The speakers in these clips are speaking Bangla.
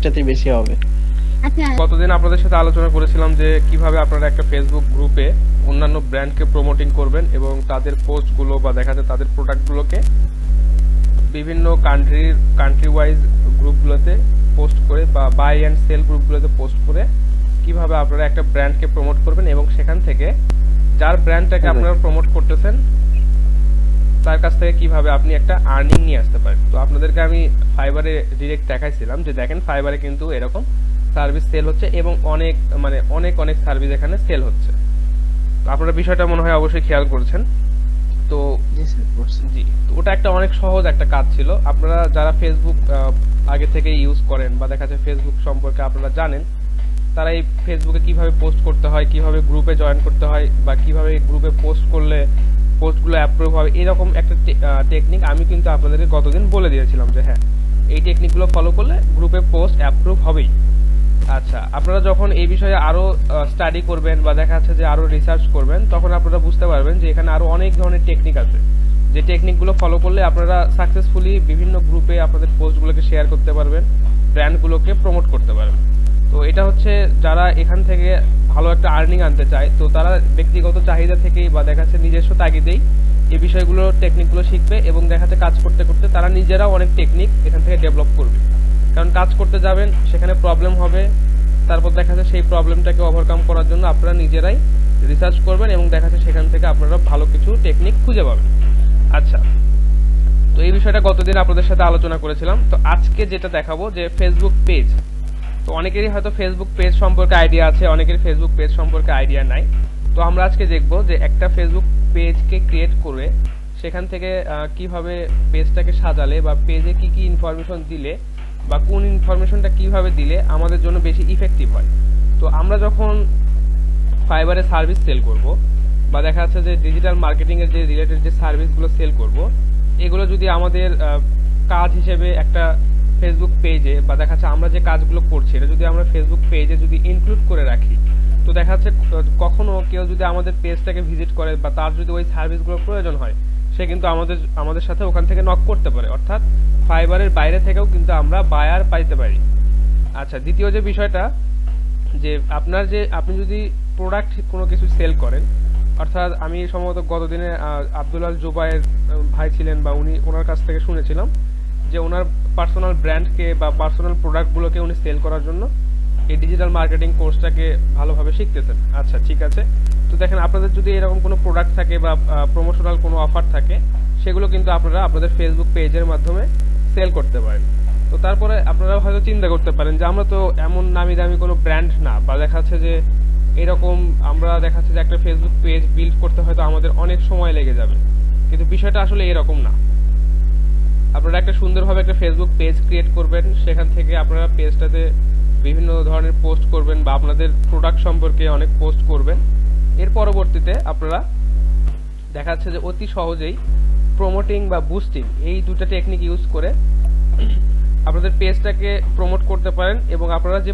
টাতে বেশি হবে। আচ্ছা, গতদিন আপনাদের সাথে আলোচনা করেছিলাম যে কিভাবে আপনারা একটা ফেসবুক গ্রুপে অন্যান্য ব্র্যান্ডকে প্রমোটিং করবেন এবং তাদের পোস্টগুলো বা দেখা যায় তাদের প্রোডাক্টগুলোকে বিভিন্ন কান্ট্রি ওয়াইজ গ্রুপগুলোতে পোস্ট করে বা বাই অ্যান্ড সেল গ্রুপগুলোতে পোস্ট করে কিভাবে আপনারা একটা ব্র্যান্ডকে প্রমোট করবেন এবং সেখান থেকে যার ব্র্যান্ডটাকে আপনারা প্রমোট করতেছেন তার কাছ থেকে কিভাবে আপনি একটা আর্নিং নিয়ে আসতে পারেন। তো আপনাদেরকে আমি ফাইবারে ডিরেক্ট দেখাইছিলাম যে দেখেন ফাইবারে কিন্তু এরকম সার্ভিস সেল হচ্ছে এবং অনেক অনেক অনেক সার্ভিস এখানে সেল হচ্ছে। তো আপনারা বিষয়টা মনে হয় অবশ্যই খেয়াল করছেন। তো জি স্যার, করছি। জি, তো ওটা একটা অনেক সহজ একটা কাজ ছিল। আপনারা যারা ফেসবুক আগে থেকে ইউজ করেন বা দেখা যাচ্ছে ফেসবুক সম্পর্কে আপনারা জানেন, তারা এই ফেসবুকে কিভাবে পোস্ট করতে হয়, কিভাবে গ্রুপে জয়েন করতে হয় বা কিভাবে গ্রুপে পোস্ট করলে পোস্টগুলো অ্যাপ্রুভ হবে, এরকম একটা টেকনিক আমি কিন্তু আপনাদেরকে গতদিন বলে দিয়েছিলাম যে হ্যাঁ, এই টেকনিকগুলো ফলো করলে গ্রুপে পোস্ট অ্যাপ্রুভ হবেই। আচ্ছা, আপনারা যখন এই বিষয়ে আরো স্টাডি করবেন বা দেখা যাচ্ছে যে আরো রিসার্চ করবেন, তখন আপনারা বুঝতে পারবেন যে এখানে আরো অনেক ধরনের টেকনিক আছে, যে টেকনিকগুলো ফলো করলে আপনারা সাকসেসফুলি বিভিন্ন গ্রুপে আপনাদের পোস্টগুলোকে শেয়ার করতে পারবেন, ব্র্যান্ডগুলোকে প্রমোট করতে পারবেন। তো এটা হচ্ছে যারা এখান থেকে ভালো একটা আর্নিং আনতে চায়, তো তারা ব্যক্তিগত চাহিদা থেকেই বা দেখা যাচ্ছে নিজস্ব তাগিদেই এই বিষয়গুলো টেকনিকগুলো শিখবে এবং দেখা যাচ্ছে কাজ করতে করতে তারা নিজেরাও অনেক টেকনিক এখান থেকে ডেভেলপ করবে। কারণ কাজ করতে যাবেন, সেখানে প্রবলেম হবে, তারপর দেখা যাচ্ছে সেই প্রবলেমটাকে ওভারকাম করার জন্য আপনারা নিজেরাই রিসার্চ করবেন এবং দেখা যাচ্ছে সেখান থেকে আপনারা ভালো কিছু টেকনিক খুঁজে পাবেন। আচ্ছা, তো এই বিষয়টা গতদিন আপনাদের সাথে আলোচনা করেছিলাম। তো আজকে যেটা দেখাবো যে ফেসবুক পেজ। তো অনেকেরই হয়তো ফেসবুক পেজ সম্পর্কে আইডিয়া আছে, অনেকের ফেসবুক পেজ সম্পর্কে আইডিয়া নাই। তো আমরা আজকে দেখব যে একটা ফেসবুক পেজকে ক্রিয়েট করে সেখান থেকে কিভাবে পেজটাকে সাজালে বা পেজে কি কি ইনফরমেশন দিলে বা কোন ইনফরমেশনটা কিভাবে দিলে আমাদের জন্য বেশি ইফেক্টিভ হয়। তো আমরা যখন ফাইবারে সার্ভিস সেল করব বা দেখা যাচ্ছে যে ডিজিটাল মার্কেটিং এর যে রিলেটেড যে সার্ভিসগুলো সেল করব, এগুলো যদি আমাদের কাজ হিসেবে একটা ফেসবুক পেজে বা দেখা যাচ্ছে আমরা যে কাজগুলো করছি এটা যদি আমরা ফেসবুক পেজে যদি ইনক্লুড করে রাখি, তো দেখা যাচ্ছে কখনো কেউ যদি আমাদের পেজটাকে ভিজিট করে বা তার যদি ওই সার্ভিসগুলোর প্রয়োজন হয়, সে কিন্তু আমাদের সাথে ওখান থেকে নক করতে পারে, অর্থাৎ ফাইবারের বাইরে থেকেও কিন্তু আমরা বায়ার পাইতে পারি। আচ্ছা, দ্বিতীয় যে বিষয়টা, যে আপনি যদি প্রোডাক্ট কোনো কিছু সেল করেন, অর্থাৎ আমি সম্ভবত গতদিনে আব্দুল আল জুবায়ের ভাই ছিলেন বা ওনার কাছ থেকে শুনেছিলাম যে ওনার পার্সোনাল ব্র্যান্ডকে বা পার্সোনাল প্রোডাক্টগুলোকে উনি সেল করার জন্য এই ডিজিটাল মার্কেটিং কোর্সটাকে ভালোভাবে শিখতেছেন। আচ্ছা, ঠিক আছে। তো দেখেন, আপনাদের যদি এরকম কোনো প্রোডাক্ট থাকে বা প্রমোশনাল কোনো অফার থাকে, সেগুলো কিন্তু আপনারা আপনাদের ফেসবুক পেজের মাধ্যমে সেল করতে পারেন। তো তারপরে আপনারা হয়তো চিন্তা করতে পারেন যে আমরা তো এমন নামি দামি কোনো ব্র্যান্ড না, বা দেখা যাচ্ছে যে এরকম আমরা দেখা যাচ্ছে যে একটা ফেসবুক পেজ বিল্ড করতে হয়তো আমাদের অনেক সময় লেগে যাবে, কিন্তু বিষয়টা আসলে এরকম না। আপনারা একটা সুন্দরভাবে একটা ফেসবুক পেজ ক্রিয়েট করবেন, সেখান থেকে আপনারা পেজটাতে বিভিন্ন ধরনের পোস্ট করবেন বা আপনাদের প্রোডাক্ট সম্পর্কে অনেক পোস্ট করবেন। এর পরবর্তীতে আপনারা দেখা যাচ্ছে যে অতি সহজেই প্রমোটিং বা বুস্টিং এই দুটো টেকনিক ইউজ করে আপনাদের পেজটাকে প্রমোট করতে পারেন এবং আপনারা যে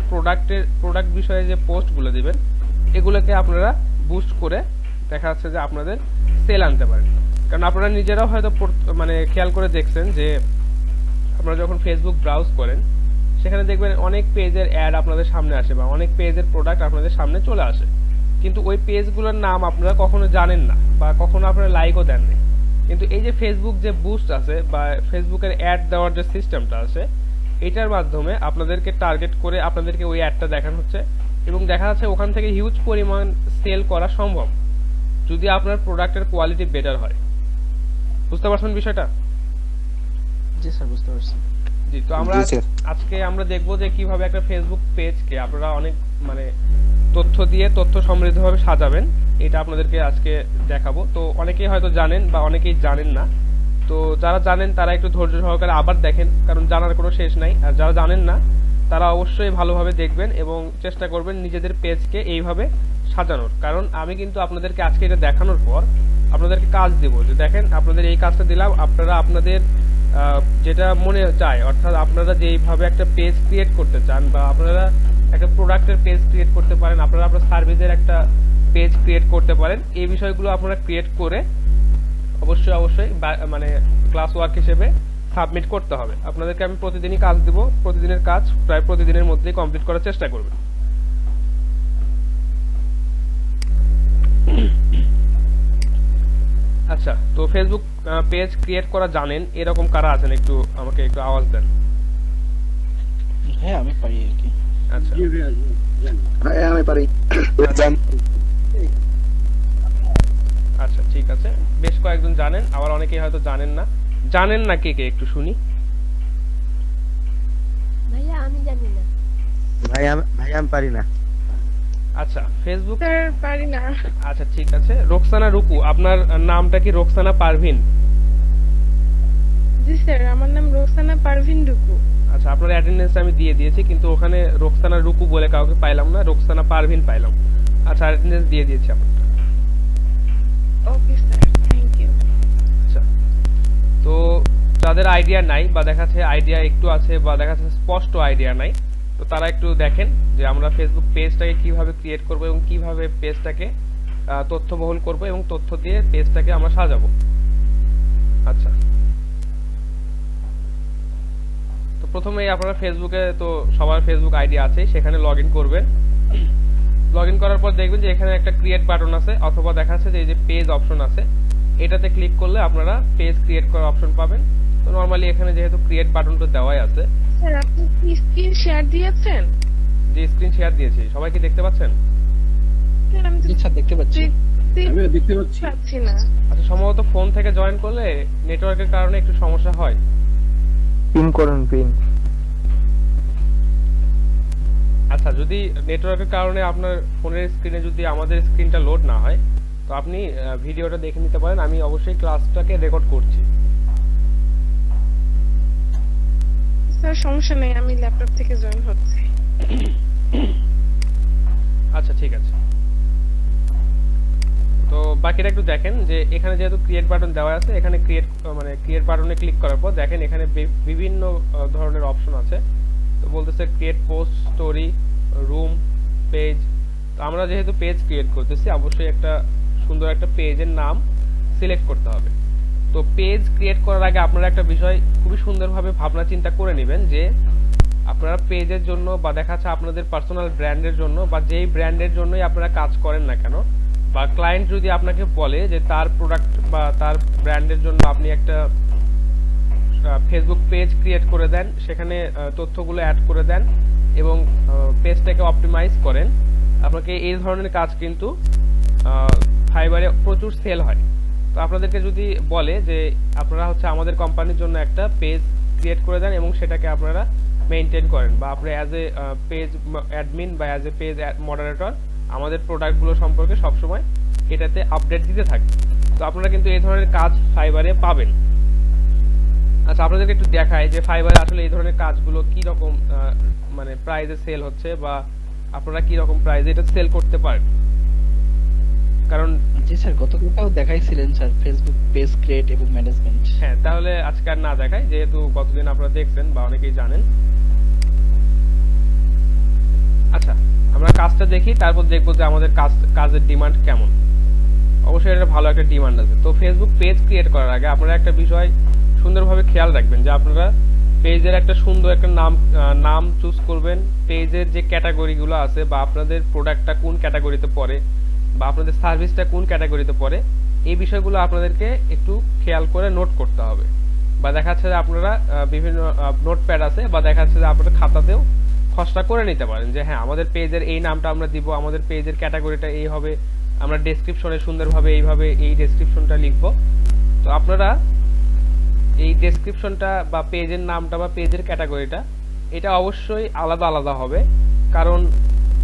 প্রোডাক্ট বিষয়ে যে পোস্টগুলো দিবেন এগুলোকে আপনারা বুস্ট করে দেখা যাচ্ছে যে আপনাদের সেল আনতে পারেন। কারণ আপনারা নিজেরাও হয়তো খেয়াল করে দেখছেন যে আপনারা যখন ফেসবুক ব্রাউজ করেন, সেখানে দেখবেন অনেক পেজের অ্যাড আপনাদের সামনে আসে বা অনেক পেজের প্রোডাক্ট আপনাদের সামনে চলে আসে, কিন্তু ওই পেজগুলোর নাম আপনারা কখনো জানেন না বা কখনো আপনারা লাইকও দেননি। কিন্তু এই যে ফেসবুক যে বুস্ট আছে বা ফেসবুকের অ্যাড দেওয়ার যে সিস্টেমটা আছে, এটার মাধ্যমে আপনাদেরকে টার্গেট করে আপনাদেরকে ওই অ্যাডটা দেখানো হচ্ছে এবং দেখা যাচ্ছে ওখান থেকে হিউজ পরিমাণ সেল করা সম্ভব যদি আপনার প্রোডাক্টের কোয়ালিটি বেটার হয়। বুঝতে পারছেন বিষয়টা? জি স্যার, বুঝতে পারছি। জি, তো আজকে আমরা দেখবো যে কিভাবে একটা ফেসবুক পেজকে আপনারা অনেক তথ্য দিয়ে তথ্য সমৃদ্ধভাবে সাজাবেন, এটা আপনাদেরকে আজকে দেখাবো। তো অনেকেই হয়তো জানেন বা অনেকেই জানেন না। তো যারা জানেন তারা একটু ধৈর্য সহকারে আবার দেখেন, কারণ জানার কোনো শেষ নাই। আর যারা জানেন না তারা অবশ্যই ভালোভাবে দেখবেন এবং চেষ্টা করবেন নিজেদের পেজকে এইভাবে সাজানোর। কারণ আমি কিন্তু আপনাদেরকে আজকে এটা দেখানোর পর আপনাদেরকে কাজ দেব, যে দেখেন আপনাদের এই কাজটা দিলাম, আপনারা আপনাদের যেটা মনে চায়, অর্থাৎ আপনারা যেইভাবে একটা পেজ ক্রিয়েট করতে চান বা আপনারা একটা প্রোডাক্টের পেজ ক্রিয়েট করতে পারেন, আপনারা আপনার সার্ভিসের একটা পেজ ক্রিয়েট করতে পারেন, এই বিষয়গুলো আপনারা ক্রিয়েট করে অবশ্যই ক্লাস ওয়ার্ক হিসেবে সাবমিট করতে হবে। আপনাদেরকে আমি প্রতিদিনই কাজ দিব, প্রতিদিনের কাজ প্রায় প্রতিদিনের মধ্যেই কমপ্লিট করার চেষ্টা করবেন। আচ্ছা, তো ফেসবুক পেজ ক্রিয়েট করা জানেন এরকম কারা আছেন, একটু আমাকে একটু আওয়াজ দেন। হ্যাঁ আমি পারি আর কি। আচ্ছা হ্যাঁ আমি পারি। আচ্ছা ঠিক আছে, বেশ কয়েকজন জানেন, আবার অনেকেই হয়তো জানেন না। জানেন না কে কে একটু শুনি। ভাইয়া আমি জানি না। ভাই আমি পারি না। আচ্ছা ফেসবুক, স্যার পারি না। আচ্ছা ঠিক আছে। রোকসানা রুকু, আপনার নামটা কি রোকসানা পারভিন? জি স্যার, আমার নাম রোকসানা পারভিন ডুকু। আচ্ছা, আপনার অ্যাটেন্ডেন্স আমি দিয়ে দিয়েছি, কিন্তু ওখানে রোকসানা রুকু বলে কাউকে পাইলাম না, রোকসানা পারভিন পাইলাম। আচ্ছা, অ্যাটেন্ডেন্স দিয়ে দিয়েছি আপনারটা। Okay sir, thank you. আচ্ছা, তো যাদের আইডিয়া নাই বা দেখা যাচ্ছে আইডিয়া একটু আছে বা দেখা যাচ্ছে স্পষ্ট আইডিয়া নাই, তো তারা একটু দেখেন যে আমরা ফেসবুক পেজটাকে কিভাবে ক্রিয়েট করব এবং কিভাবে পেজটাকে তথ্যবহুল করব এবং তথ্য দিয়ে পেজটাকে আমরা সাজাবো। আচ্ছা, তো প্রথমেই আপনারা ফেসবুকে, তো সবার ফেসবুক আইডি আছে, সেখানে লগ ইন করবেন। লগ ইন করার পর দেখবেন যে এখানে একটা ক্রিয়েট বাটন আছে, অথবা দেখা যাচ্ছে যে এই যে পেজ অপশন আছে, এটাতে ক্লিক করলে আপনারা পেজ ক্রিয়েট করার অপশন পাবেন। তো নরমালি এখানে যেহেতু ক্রিয়েট বাটনটা দেওয়াই আছে, স্যার আপনি কি স্ক্রিন শেয়ার দিয়েছেন? যে স্ক্রিন শেয়ার দিয়েছি, সবাই কি দেখতে পাচ্ছেন? স্যার আমি তো জি স্যার দেখতে পাচ্ছি। দেখতে পাচ্ছি না। আচ্ছা, সম্ভবত ফোন থেকে জয়েন করলে নেটওয়ার্কের কারণে একটু সমস্যা হয়। পিন করুন পিন। আচ্ছা, যদি নেটওয়ার্কের কারণে আপনার ফোনের স্ক্রিনে যদি আমাদের স্ক্রিনটা লোড না হয়, তো আপনি ভিডিওটা দেখে নিতে পারেন। আমি অবশ্যই ক্লাসটাকে রেকর্ড করছি। স্যার সমস্যা নেই, আমি ল্যাপটপ থেকে জয়েন হচ্ছি। আচ্ছা ঠিক আছে, তো বাকিটা একটু দেখেন যে এখানে যেহেতু ক্রিয়েট বাটন দেওয়া আছে, এখানে ক্রিয়েট বাটনে ক্লিক করার পর দেখেন এখানে বিভিন্ন ধরনের অপশন আছে। তো বলতেছে create post, story, room, page. তো আমরা যেহেতু পেজ ক্রিয়েট করতেছি, অবশ্যই একটা সুন্দর একটা পেজের নাম সিলেক্ট করতে হবে। তো পেজ ক্রিয়েট করার আগে আপনারা একটা বিষয় খুবই সুন্দরভাবে ভাবনা চিন্তা করে নেবেন যে আপনারা পেজের জন্য বা দেখা যাচ্ছে আপনাদের পার্সোনাল ব্র্যান্ডের জন্য বা যেই ব্র্যান্ডের জন্যই আপনারা কাজ করেন না কেন, বা ক্লায়েন্ট যদি আপনাকে বলে যে তার প্রোডাক্ট বা তার ব্র্যান্ডের জন্য আপনি একটা ফেসবুক পেজ ক্রিয়েট করে দেন, সেখানে তথ্যগুলো অ্যাড করে দেন এবং পেজটাকে অপটিমাইজ করেন, আপনাকে এই ধরনের কাজ কিন্তু ফাইবারে প্রচুর সেল হয়। তো আপনাদেরকে যদি বলে যে আপনারা হচ্ছে আমাদের কোম্পানির জন্য একটা পেজ ক্রিয়েট করে দেন এবং সেটাকে আপনারা মেইনটেইন করেন, বা আপনি অ্যাজ এ পেজ অ্যাডমিন বা অ্যাজ এ পেজ মডারেটর আমাদের প্রোডাক্টগুলো সম্পর্কে সবসময় এটাতে আপডেট দিতে থাকেন, তো আপনারা কিন্তু এই ধরনের কাজ ফাইবারে পাবেন। আচ্ছা, আপনাদেরকে একটু দেখাই যে ফাইবারে আসলে এই ধরনের কাজগুলো কি রকম মানে প্রাইসে সেল হচ্ছে, বা আপনারা কি রকম প্রাইসে এটা সেল করতে পারেন। কারণ জি স্যার, গতকালও দেখাইছিলেন স্যার ফেসবুক পেজ ক্রিয়েট এবং ম্যানেজমেন্ট। হ্যাঁ, তাহলে আজকে আর না দেখাই, যেহেতু গতদিন আপনারা দেখছেন বা অনেকেই জানেন। আচ্ছা, আমরা কাজটা দেখি, তারপর দেখবো যে আমাদের কাজের ডিমান্ড কেমন। অবশ্যই এটা ভালো একটা ডিমান্ড আছে। তো ফেসবুক পেজ ক্রিয়েট করার আগে আপনারা একটা বিষয় সুন্দরভাবে খেয়াল রাখবেন যে আপনারা পেজের একটা সুন্দর একটা নাম চুজ করবেন। পেজের যে ক্যাটাগরিগুলো আছে বা আপনাদের প্রোডাক্টটা কোন ক্যাটাগরিতে পড়ে বা আপনাদের সার্ভিসটা কোন ক্যাটাগরিতে পড়ে, এই বিষয়গুলো আপনাদেরকে একটু খেয়াল করে নোট করতে হবে। বা দেখা যাচ্ছে যে আপনারা বিভিন্ন নোটপ্যাড আছে, বা দেখা যাচ্ছে যে আপনারা খাতাতেও খসড়া করে নিতে পারেন যে হ্যাঁ আমাদের পেজের এই নামটা আমরা দিব, আমাদের পেজের ক্যাটাগরিটা এই হবে, আমরা ডেসক্রিপশনে সুন্দরভাবে এইভাবে এই ডেসক্রিপশনটা লিখব। তো আপনারা এই ডেসক্রিপশনটা বা পেজের নামটা বা পেজের ক্যাটাগরিটা এটা অবশ্যই আলাদা আলাদা হবে, কারণ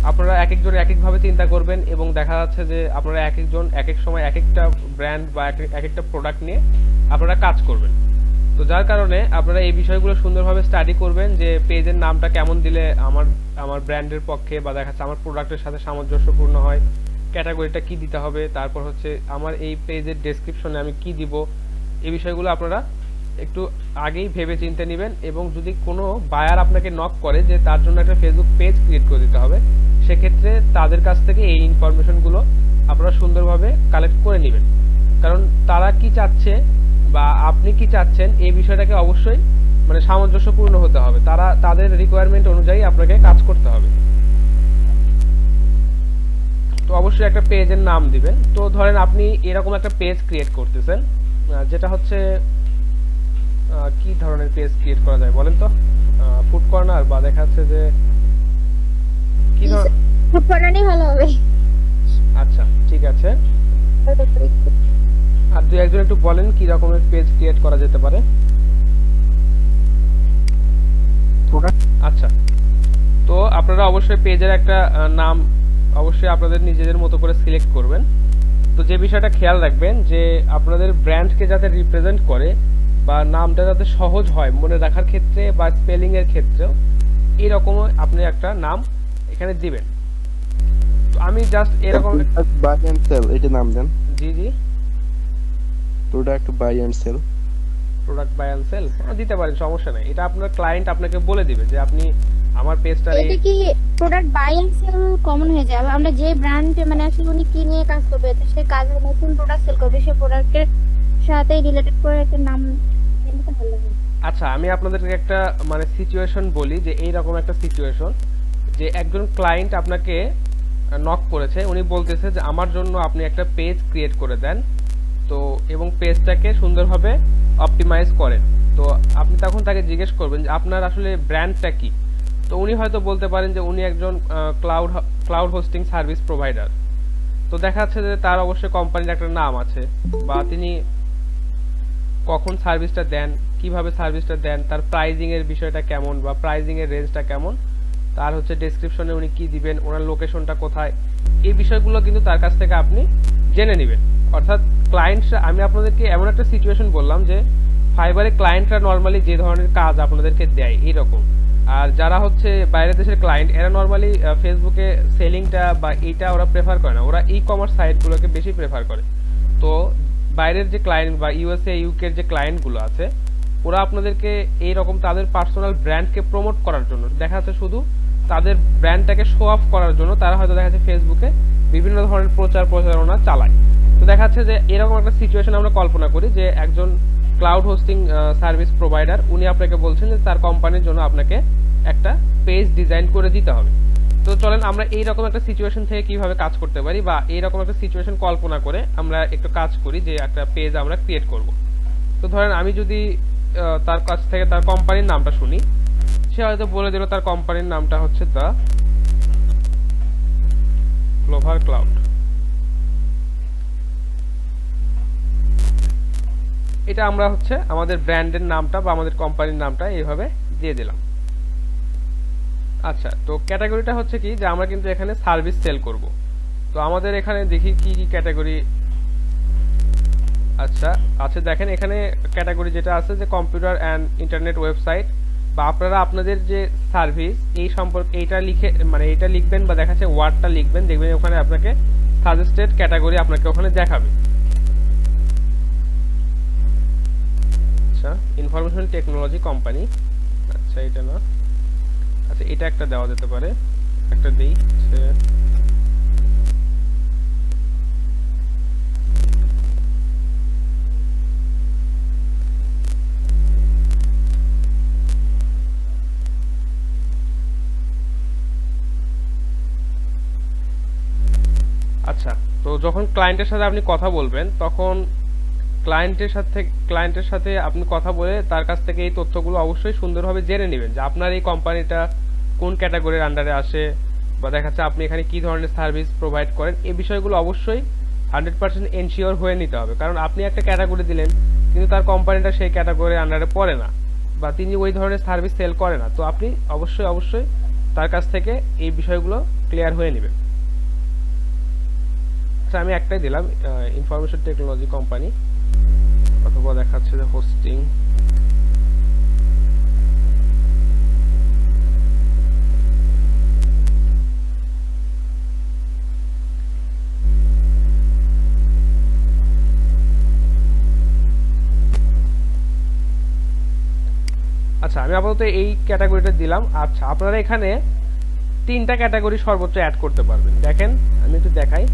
আপনারা এক একজন এক একভাবে চিন্তা করবেন এবং দেখা যাচ্ছে যে আপনারা এক একজন এক এক সময় এক একটা ব্র্যান্ড বা এক একটা প্রোডাক্ট নিয়ে আপনারা কাজ করবেন। তো যার কারণে আপনারা এই বিষয়গুলো সুন্দরভাবে স্টাডি করবেন যে পেজের নামটা কেমন দিলে আমার ব্র্যান্ডের পক্ষে বা দেখা যাচ্ছে আমার প্রোডাক্টের সাথে সামঞ্জস্যপূর্ণ হয়, ক্যাটাগরিটা কি দিতে হবে, তারপর হচ্ছে আমার এই পেজের ডেসক্রিপশনে আমি কি দিব, এই বিষয়গুলো আপনারা একটু আগেই ভেবে চিন্তে নেবেন। এবং যদি কোনো বায়ার আপনাকে নক করে যে তার জন্য একটা ফেসবুক পেজ ক্রিয়েট করে দিতে হবে, সেক্ষেত্রে তাদের কাছ থেকে এই ইনফরমেশনগুলো আপনারা সুন্দরভাবে কালেক্ট করে নেবেন, কারণ তারা কি চাচ্ছে বা আপনি কি চাচ্ছেন এই বিষয়টাকে অবশ্যই মানে সামঞ্জস্যপূর্ণ হতে হবে, তাদের রিকোয়ারমেন্ট অনুযায়ী আপনাকে কাজ করতে হবে। তো অবশ্যই একটা পেজের নাম দিবেন। তো ধরেন আপনি এরকম একটা পেজ ক্রিয়েট করতেছেন, যেটা হচ্ছে কি ধরনের পেজ ক্রিয়েট করা যায় বলেন তো? ফুড কর্নার বা দেখা যাচ্ছে যে কি ফুড কর্নারই ভালো হবে। আচ্ছা ঠিক আছে, আর দুই একজন একটু বলেন কি রকমের পেজ ক্রিয়েট করা যেতে পারে। আচ্ছা, তো আপনারা অবশ্যই পেজের একটা নাম অবশ্যই আপনাদের নিজেদের মতো করে সিলেক্ট করবেন। তো যে বিষয়টা খেয়াল রাখবেন যে আপনাদের ব্র্যান্ডকে যাতে রিপ্রেজেন্ট করে বা নামটা যাতে সহজ হয় মনে রাখার ক্ষেত্রে বা স্পেলিং এর ক্ষেত্রেও এরকম আপনি একটা নাম এখানে দিবেন। তো আমি জাস্ট এরকম বাই এন্ড সেল এটা নাম দেন। জি জি, product buy and sell. Product buy and sell দিতে পারেন, সমস্যা নাই। এটা আপনার ক্লায়েন্ট আপনাকে বলে দিবে যে আপনি আমার পেজটা এটা কি product buy and sell common হয়ে যাবে? আমরা যে ব্র্যান্ড মানে আসলে উনি কি নিয়ে কাজ করবে, তো সেই কাজের নতুন প্রোডাক্ট সেল করবে, সেই প্রোডাক্টের সাথে রিলেটেড করে একটা নাম দিতে ভালো লাগে। আচ্ছা, আমি আপনাদেরকে একটা মানে সিচুয়েশন বলি যে এইরকম একটা সিচুয়েশন যে একজন ক্লায়েন্ট আপনাকে নক করেছে, উনি বলতেছে যে আমার জন্য আপনি একটা পেজ ক্রিয়েট করে দেন, তো এবং পেজটাকে সুন্দরভাবে অপটিমাইজ করেন। তো আপনি তখন তাকে জিজ্ঞেস করবেন যে আপনার আসলে ব্র্যান্ডটা কি। তো উনি হয়তো বলতে পারেন যে উনি একজন ক্লাউড হোস্টিং সার্ভিস প্রোভাইডার। তো দেখা যাচ্ছে যে তার অবশ্যই কোম্পানির একটা নাম আছে, বা তিনি কখন সার্ভিসটা দেন, কিভাবে সার্ভিসটা দেন, তার প্রাইজিং এর বিষয়টা কেমন বা প্রাইজিং এর রেঞ্জটা কেমন, তার হচ্ছে ডেসক্রিপশনে উনি কি দিবেন, ওনার লোকেশনটা কোথায়, এই বিষয়গুলো কিন্তু তার কাছ থেকে আপনি জেনে নেবেন। অর্থাৎ ক্লায়েন্টরা, আমি আপনাদেরকে এমন একটা সিচুয়েশন বললাম যে ফাইবারে ক্লায়েন্টরা নর্মালি যে ধরনের কাজ আপনাদেরকে দেয় এইরকম, আর যারা হচ্ছে বাইরের দেশের ক্লায়েন্ট এরা নর্মালি ফেসবুকে সেলিংটা বা এইটা ওরা প্রেফার করে না, ওরা ই কমার্স সাইটগুলোকে বেশি প্রেফার করে। তো বাইরের যে ক্লায়েন্ট বা ইউএসএ ইউকের যে ক্লায়েন্টগুলো আছে ওরা আপনাদেরকে এইরকম তাদের পার্সোনাল ব্র্যান্ডকে প্রমোট করার জন্য, দেখা যাচ্ছে শুধু তাদের ব্র্যান্ডটাকে শো অফ করার জন্য তারা হয়তো দেখা যাচ্ছে ফেসবুকে বিভিন্ন ধরনের প্রচারণা চালায়। তো দেখা যাচ্ছে যে এরকম একটা সিচুয়েশন আমরা কল্পনা করি যে একজন ক্লাউড হোস্টিং সার্ভিস প্রোভাইডার উনি আপনাকে বলছেন যে তার কোম্পানির জন্য আপনাকে একটা পেজ ডিজাইন করে দিতে হবে। তো চলেন আমরা এইরকম একটা সিচুয়েশন থেকে কিভাবে কাজ করতে পারি বা এইরকম একটা সিচুয়েশন কল্পনা করে আমরা একটু কাজ করি যে একটা পেজ আমরা ক্রিয়েট করব। তো ধরেন আমি যদি তার কাছ থেকে তার কোম্পানির নামটা শুনি, সে হয়তো বলে দিল তার কোম্পানির নামটা হচ্ছে দ্য গ্লোবাল ক্লাউড। এটা আমরা হচ্ছে আমাদের ব্র্যান্ডের নামটা বা আমাদের কোম্পানির নামটা এইভাবে দিয়ে দিলাম। আচ্ছা, তো ক্যাটাগরিটা হচ্ছে কি যে আমরা কিন্তু এখানে সার্ভিস সেল করব। তো আমাদের এখানে দেখি কি কি ক্যাটাগরি আচ্ছা দেখেন এখানে ক্যাটাগরি যেটা আছে যে কম্পিউটার অ্যান্ড ইন্টারনেট ওয়েবসাইট, বা আপনারা আপনাদের যে সার্ভিস এই সম্পর্কে এইটা লিখে মানে এটা লিখবেন বা দেখাচ্ছে ওয়ার্ডটা লিখবেন, দেখবেন ওখানে আপনাকে সাজেস্টেড ক্যাটাগরি আপনাকে ওখানে দেখাবে। আচ্ছা, ইনফরমেশন টেকনোলজি কোম্পানি, আচ্ছা এটা না, আচ্ছা এটা একটা দেওয়া যেতে পারে, একটা দেই। আচ্ছা, তো যখন ক্লায়েন্টের সাথে আপনি কথা বলবেন তখন ক্লায়েন্টের সাথে আপনি কথা বলে তার কাছ থেকে এই তথ্যগুলো অবশ্যই সুন্দরভাবে জেনে নেবেন যে আপনার এই কোম্পানিটা কোন ক্যাটাগরির আন্ডারে আসে, বা দেখা যাচ্ছে আপনি এখানে কি ধরনের সার্ভিস প্রোভাইড করেন, এই বিষয়গুলো অবশ্যই 100% এনশিওর হয়ে নিতে হবে। কারণ আপনি একটা ক্যাটাগরি দিলেন কিন্তু তার কোম্পানিটা সেই ক্যাটাগরির আন্ডারে পড়ে না বা তিনি ওই ধরনের সার্ভিস সেল করে না, তো আপনি অবশ্যই তার কাছ থেকে এই বিষয়গুলো ক্লিয়ার হয়ে নেবেন। আচ্ছা, আমি একটাই দিলাম, ইনফরমেশন টেকনোলজি কোম্পানি, অথবা দেখাচ্ছে যে হোস্টিং। আচ্ছা, আমি আপাতত এই ক্যাটাগরিটা দিলাম। আচ্ছা, আপনারা এখানে 3টা ক্যাটাগরি সর্বোচ্চ অ্যাড করতে পারবেন। দেখেন আমি একটু দেখাই।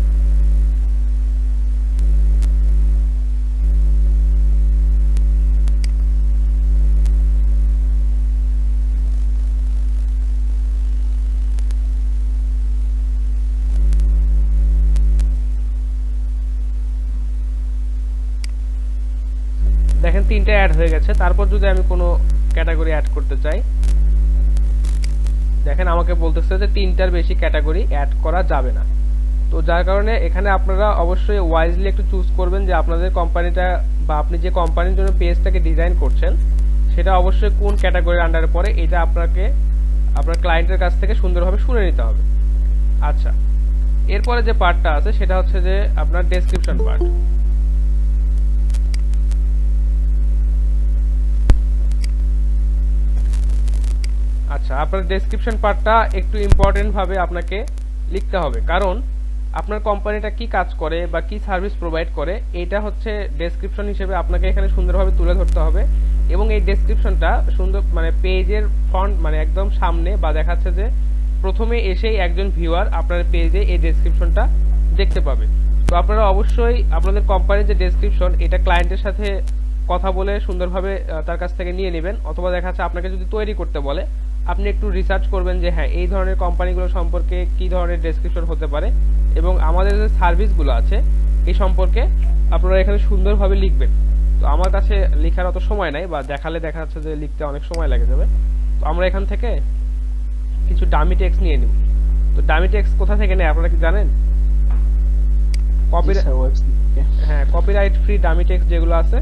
3টে অ্যাড হয়ে গেছে। তারপর যদি আমি কোনো ক্যাটাগরি অ্যাড করতে চাই, দেখেন আমাকে বলতেছে যে 3টার বেশি ক্যাটাগরি অ্যাড করা যাবে না। তো যার কারণে এখানে আপনারা অবশ্যই ওয়াইজলি একটু চুজ করবেন যে আপনাদের কোম্পানিটা বা আপনি যে কোম্পানির জন্য পেজটাকে ডিজাইন করছেন সেটা অবশ্যই কোন ক্যাটাগরির আন্ডারে পড়ে, এটা আপনাকে আপনার ক্লায়েন্টের কাছ থেকে সুন্দরভাবে শুনে নিতে হবে। আচ্ছা, এরপরে যে পার্টটা আছে সেটা হচ্ছে যে আপনার ডেসক্রিপশন পার্ট। আচ্ছা, আপনার ডেসক্রিপশন পার্টটা একটু ইম্পর্টেন্ট ভাবে আপনাকে লিখতে হবে, কারণ আপনার কোম্পানিটা কি কাজ করে বা কি সার্ভিস প্রোভাইড করে এটা হচ্ছে ডেসক্রিপশন হিসেবে আপনাকে এখানে সুন্দরভাবে তুলে ধরতে হবে। এবং এই ডেসক্রিপশনটা সুন্দর মানে পেজের ফ্রন্ট মানে একদম সামনে বা দেখাচ্ছে যে প্রথমে এসেই একজন ভিউয়ার আপনার পেজে এই ডেসক্রিপশনটা দেখতে পাবে। তো আপনারা অবশ্যই আপনাদের কোম্পানির যে ডেসক্রিপশন এটা ক্লায়েন্টের সাথে কথা বলে সুন্দরভাবে তার কাছ থেকে নিয়ে নেবেন, অথবা দেখা যাচ্ছে আপনাকে যদি তৈরি করতে বলে আপনি একটু রিসার্চ করবেন যে হ্যাঁ এই ধরনের কোম্পানিগুলো সম্পর্কে কি ধরনের ডেসক্রিপশন হতে পারে, এবং আমাদের যে সার্ভিসগুলো আছে এই সম্পর্কে আপনারা এখানে সুন্দরভাবে লিখবেন। তো আমার কাছে লেখার অত সময় নাই বা দেখালে দেখা যাচ্ছে যে লিখতে অনেক সময় লেগে যাবে। তো আমরা এখান থেকে কিছু ডামি টেক্সট নিয়ে নিব। তো ডামি টেক্সট কোথা থেকে নেয় আপনারা কি জানেন? হ্যাঁ, কপিরাইট ফ্রি ডামি টেক্সট যেগুলো আছে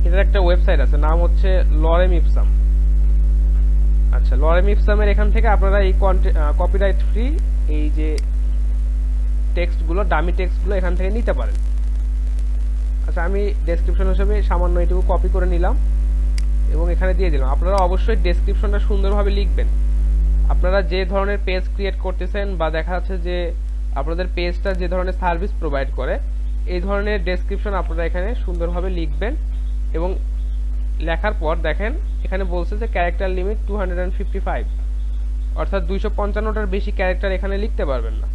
এটার একটা ওয়েবসাইট আছে, নাম হচ্ছে লরেম ইপসাম। আচ্ছা, লরেম ইপসামের এখান থেকে আপনারা এই কপিরাইট ফ্রি এই যে টেক্সটগুলো ডামি টেক্সটগুলো এখান থেকে নিতে পারেন। আচ্ছা, আমি ডেসক্রিপশন হিসেবে সামান্য এটুকু কপি করে নিলাম এবং এখানে দিয়ে দিলাম। আপনারা অবশ্যই ডেসক্রিপশনটা সুন্দরভাবে লিখবেন। আপনারা যে ধরনের পেজ ক্রিয়েট করতেছেন বা দেখা যাচ্ছে যে আপনাদের পেজটা যে ধরনের সার্ভিস প্রোভাইড করে এই ধরনের ডেসক্রিপশন আপনারা এখানে সুন্দরভাবে লিখবেন। এবং লেখার পর দেখেন এখানে বলছে যে ক্যারেক্টার লিমিট 255, অর্থাৎ 255টার বেশি ক্যারেক্টার এখানে লিখতে পারবেন না।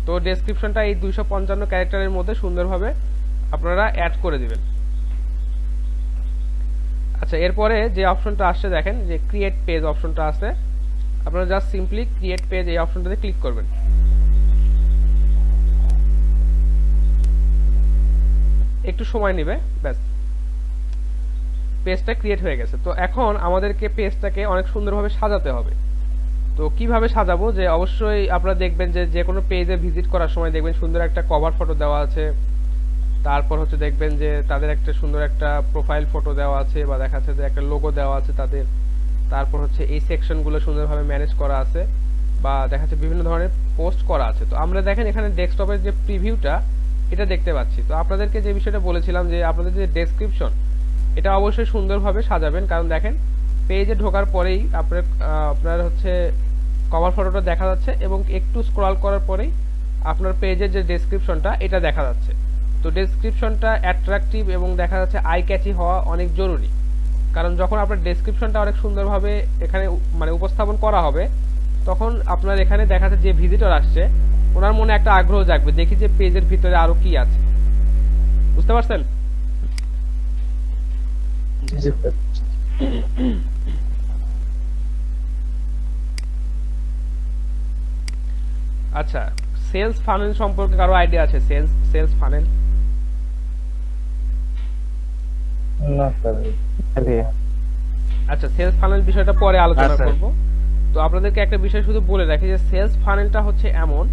তো ডেসক্রিপশনটা এই 255 ক্যারেক্টারের মধ্যে সুন্দরভাবে আপনারা অ্যাড করে দিবেন। আচ্ছা, এরপরে যে অপশনটা আসছে দেখেন যে ক্রিয়েট পেজ অপশনটা আছে, আপনারা জাস্ট সিম্পলি ক্রিয়েট পেজ এই অপশনটাতে ক্লিক করবেন। একটু সময় নেবে, ব্যাস পেজটা ক্রিয়েট হয়ে গেছে। তো এখন আমাদেরকে পেজটাকে অনেক সুন্দরভাবে সাজাতে হবে। তো কিভাবে সাজাবো, যে অবশ্যই আপনারা দেখবেন যে কোনো পেজে ভিজিট করার সময় দেখবেন সুন্দর একটা কভার ফটো দেওয়া আছে, তারপর হচ্ছে দেখবেন যে তাদের একটা সুন্দর একটা প্রোফাইল ফটো দেওয়া আছে বা দেখা যাচ্ছে যে একটা লোগো দেওয়া আছে তাদের, তারপর হচ্ছে এই সেকশনগুলো সুন্দরভাবে ম্যানেজ করা আছে বা দেখা যাচ্ছে বিভিন্ন ধরনের পোস্ট করা আছে। তো আমরা দেখেন এখানে ডেস্কটপের যে প্রিভিউটা এটা দেখতে পাচ্ছি। তো আপনাদেরকে যে বিষয়টা বলেছিলাম যে আপনাদের যে ডেসক্রিপশন এটা অবশ্যই সুন্দরভাবে সাজাবেন, কারণ দেখেন পেজে ঢোকার পরেই আপনার হচ্ছে কভার ফটোটা দেখা যাচ্ছে এবং একটু স্ক্রল করার পরেই আপনার পেজের যে ডেসক্রিপশনটা এটা দেখা যাচ্ছে। তো ডেসক্রিপশনটা অ্যাট্রাকটিভ এবং দেখা যাচ্ছে আই ক্যাচি হওয়া অনেক জরুরি, কারণ যখন আপনার ডেসক্রিপশনটা অনেক সুন্দরভাবে এখানে মানে উপস্থাপন করা হবে তখন আপনার এখানে দেখা যাচ্ছে যে ভিজিটর আসছে ওনার মনে একটা আগ্রহ জাগবে, দেখি যে পেজের ভিতরে আরো কি আছে। বুঝতে পারছেন? আচ্ছা, সেলস ফানেল সম্পর্কে কারো আইডিয়া আছে? Sales funnel? না স্যার। আচ্ছা, সেলস ফানেল বিষয়টা পরে আলোচনা করব। তো আপনাদেরকে একটা বিষয় শুধু বলে রাখি যে সেলস ফানেলটা হচ্ছে এমন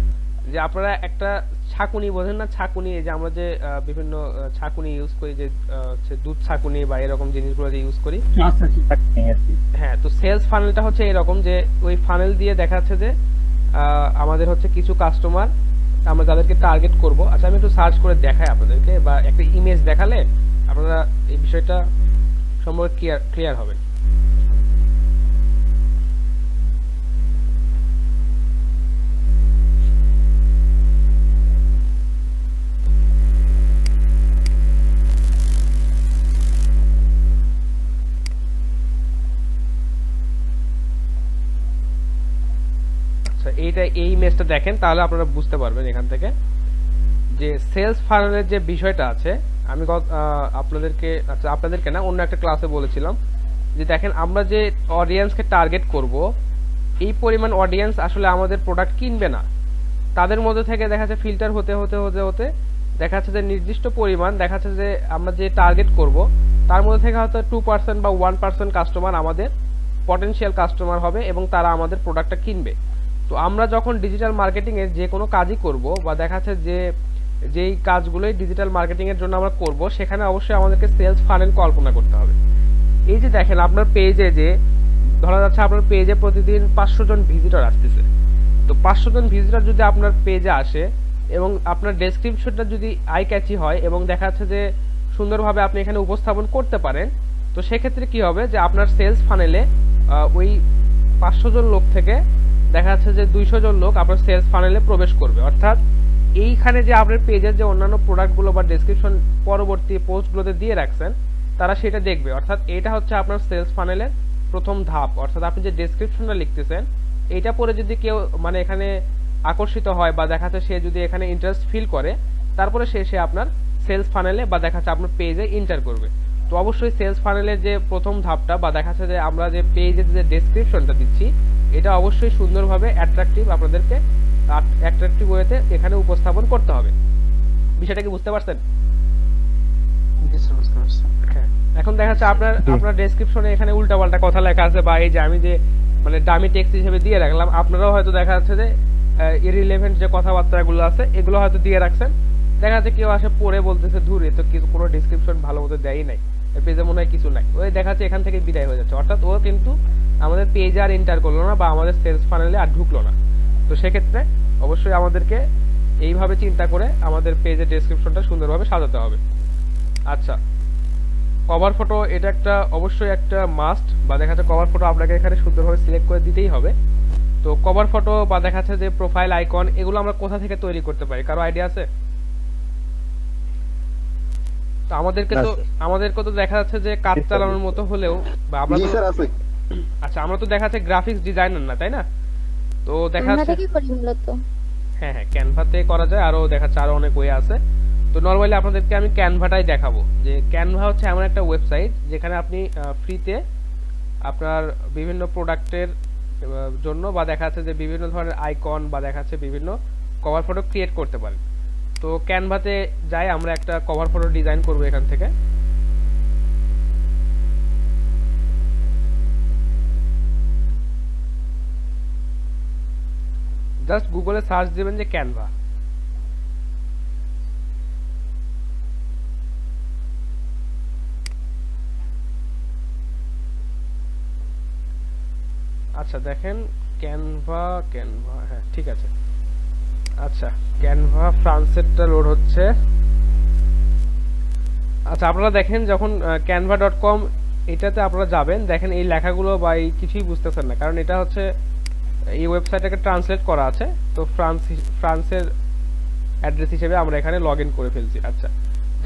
যে আপনারা একটা ছাকুনি বোঝেন না, ছাকুনি এই যে আমরা যে বিভিন্ন ছাকুনি ইউজ করি, যে হচ্ছে দুধ ছাকুনি বা এরকম জিনিসগুলো যে ইউজ করি, হ্যাঁ। তো সেলস ফানেলটা হচ্ছে এরকম যে ওই ফানেল দিয়ে দেখা যাচ্ছে যে আমাদের হচ্ছে কিছু কাস্টমার আমরা তাদেরকে টার্গেট করব। আচ্ছা, আমি একটু সার্চ করে দেখাই আপনাদেরকে বা একটা ইমেজ দেখালে আপনারা এই বিষয়টা সম্পর্কে ক্লিয়ার হবে। এইটা এই ইমেজটা দেখেন তাহলে আপনারা বুঝতে পারবেন এখান থেকে যে সেলস ফানেলের যে বিষয়টা আছে। আমি আপনাদেরকে না অন্য একটা ক্লাসে বলেছিলাম যে দেখেন আমরা যে অডিয়েন্সকে টার্গেট করব এই পরিমাণ অডিয়েন্স আসলে আমাদের প্রোডাক্ট কিনবে না, তাদের মধ্যে থেকে দেখা যাচ্ছে ফিল্টার হতে হতে হতে হতে দেখা যাচ্ছে যে নির্দিষ্ট পরিমাণ দেখা যাচ্ছে যে আমরা যে টার্গেট করব তার মধ্যে থেকে হয়তো 2% বা 1% কাস্টমার আমাদের পটেনশিয়াল কাস্টমার হবে এবং তারা আমাদের প্রোডাক্টটা কিনবে। তো আমরা যখন ডিজিটাল মার্কেটিং এর যে কোনো কাজই করব বা দেখা যাচ্ছে যে যেই কাজগুলোই ডিজিটাল মার্কেটিং এর জন্য আমরা করব, সেখানে অবশ্যই আমাদেরকে সেলস ফানেল কল্পনা করতে হবে। এই যে দেখেন আপনার পেজে যে ধরা যাচ্ছে আপনার পেজে প্রতিদিন 500 জন ভিজিটর আসতেছে, তো 500 জন ভিজিটর যদি আপনার পেজে আসে এবং আপনার ডেসক্রিপশনটা যদি আই ক্যাচি হয় এবং দেখা যাচ্ছে যে সুন্দরভাবে আপনি এখানে উপস্থাপন করতে পারেন, তো সেক্ষেত্রে কি হবে যে আপনার সেলস ফানেলে ওই 500 জন লোক থেকে দেখা যাচ্ছে যে 200 জন লোক আপনার সেলস ফানেলে প্রবেশ করবে। অর্থাৎ এইখানে যে আপনার পেজের যে অন্যান্য প্রোডাক্টগুলো বা ডেসক্রিপশন পরবর্তী পোস্টগুলোতে দিয়ে রাখছেন, তারা সেটা দেখবে। অর্থাৎ এটা হচ্ছে আপনার সেলস ফানেলের প্রথম ধাপ। অর্থাৎ আপনি যে ডেসক্রিপশনটা লিখতেছেন এইটা পরে যদি কেউ মানে এখানে আকর্ষিত হয় বা দেখা যাচ্ছে সে যদি এখানে ইন্টারেস্ট ফিল করে, তারপরে সে আপনার সেলস ফানেলে বা দেখা যাচ্ছে আপনার পেজে এন্টার করবে। তো অবশ্যই সেলস ফানেলের যে প্রথম ধাপটা বা দেখা যাচ্ছে যে আমরা যে পেজের যে ডেসক্রিপশনটা দিচ্ছি এটা অবশ্যই সুন্দরভাবে অ্যাট্রাকটিভ আপনাদেরকে অ্যাট্রাকটিভ ওয়েতে এখানে উপস্থাপন করতে হবে। বিষয়টা কি বুঝতে পারছেন? হ্যাঁ। এখন দেখা যাচ্ছে আপনার ডেসক্রিপশনে এখানে উল্টাপাল্টা কথা লেখা আছে বা এই যে আমি যে মানে ডামি টেক্সট হিসেবে দিয়ে রাখলাম, আপনারাও হয়তো দেখা যাচ্ছে যে ইররিলেভেন্ট যে কথাবার্তাগুলো আছে এগুলো হয়তো দিয়ে রাখছেন। দেখা যাচ্ছে কেউ আসে পড়ে বলতেছে ধুর এ তো কোনো ডেসক্রিপশন ভালো মতো দেয়ই নাই, পেজে মনে হয় কিছু নাই, ওই দেখা যাচ্ছে এখান থেকে বিদায় হয়ে যাচ্ছে। অর্থাৎ ও কিন্তু আমাদের পেজে আর এন্টার করলো না বা আমাদের সেলস ফানেলে আর ঢুকলো না। তো সেক্ষেত্রে অবশ্যই আমাদেরকে এইভাবে চিন্তা করে আমাদের পেজের ডেসক্রিপশনটা সুন্দরভাবে সাজাতে হবে। আচ্ছা, কভার ফটো এটা একটা অবশ্যই একটা মাস্ট বা দেখা যাচ্ছে কভার ফটো আপনাকে এখানে সুন্দরভাবে সিলেক্ট করে দিতেই হবে। তো কভার ফটো বা দেখা যাচ্ছে যে প্রোফাইল আইকন এগুলো আমরা কোথা থেকে তৈরি করতে পারি, কারো আইডিয়া আছে? তো আমাদেরকে তো দেখা যাচ্ছে যে কাজ চালানোর মতো হলেও বা আমরা আচ্ছা আমরা তো দেখা যাচ্ছে গ্রাফিক্স ডিজাইনার না, তাই না? তো দেখা যাচ্ছে কি করি মূলত? হ্যাঁ ক্যানভাতে করা যায়, আরো দেখা যাচ্ছে আরো অনেক ওয়ে আছে। তো নরমালি আপনাদেরকে আমি ক্যানভাটাই দেখাবো। যে ক্যানভা হচ্ছে এমন একটা ওয়েবসাইট যেখানে আপনি ফ্রিতে আপনার বিভিন্ন প্রোডাক্টের জন্য বা দেখা যাচ্ছে যে বিভিন্ন ধরনের আইকন বা দেখা যাচ্ছে বিভিন্ন কভার ফটো ক্রিয়েট করতে পারেন। তো ক্যানভাতে যাই আমরা একটা কভার ফটো ডিজাইন করব এখান থেকে। জাস্ট গুগলে সার্চ দিবেন যে ক্যানভা। আচ্ছা দেখেন ক্যানভা হ্যাঁ ঠিক আছে। আচ্ছা ক্যানভা ফ্রান্সেরটা লোড হচ্ছে। আচ্ছা আপনারা দেখেন যখন canva.com এটাতে আপনারা যাবেন, দেখেন এই লেখাগুলো বা এই কিছুই বুঝতেছেন না, কারণ এটা হচ্ছে এই ওয়েবসাইটটাকে ট্রান্সলেট করা আছে। তো ফ্রান্সের অ্যাড্রেস হিসেবে আমরা এখানে লগ ইন করে ফেলছি। আচ্ছা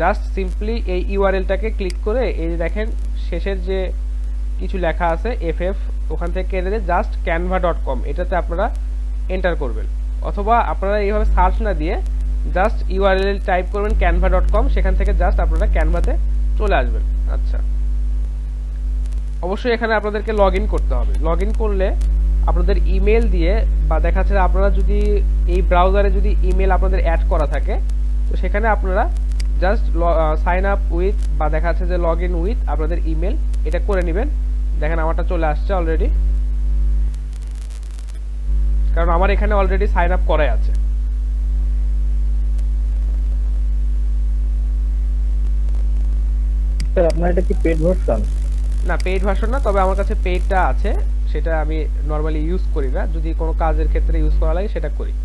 জাস্ট সিম্পলি এই ইউআরএলটাকে ক্লিক করে এই যে দেখেন শেষের যে কিছু লেখা আছে FF ওখান থেকে কেটে দিয়ে জাস্ট canva.com এটাতে আপনারা এন্টার করবেন, অথবা আপনারা এইভাবে সার্চ না দিয়ে জাস্ট ইউআরএল টাইপ করবেন canva.com, সেখান থেকে জাস্ট আপনারা ক্যানভাতে চলে আসবেন। আচ্ছা অবশ্যই এখানে আপনাদেরকে লগ ইন করতে হবে। লগ ইন করলে আপনাদের ইমেল দিয়ে বা দেখা যাচ্ছে আপনারা যদি এই ব্রাউজারে যদি ইমেল আপনাদের অ্যাড করা থাকে, তো সেখানে আপনারা জাস্ট সাইন আপ উইথ বা দেখা যাচ্ছে যে লগ ইন উইথ আপনাদের ইমেল এটা করে নেবেন। দেখেন আমারটা চলে আসছে অলরেডি, কারণ আমার এখানে অলরেডি সাইন আপ করাই আছে। স্যার আপনার এটা কি পেড ভার্সন? না পেইড ভার্সন না, তবে আমার কাছে পেইডটা আছে, সেটা আমি নরমালি ইউজ করি না, যদি কোনো কাজের ক্ষেত্রে ইউজ করা লাগে সেটা করি।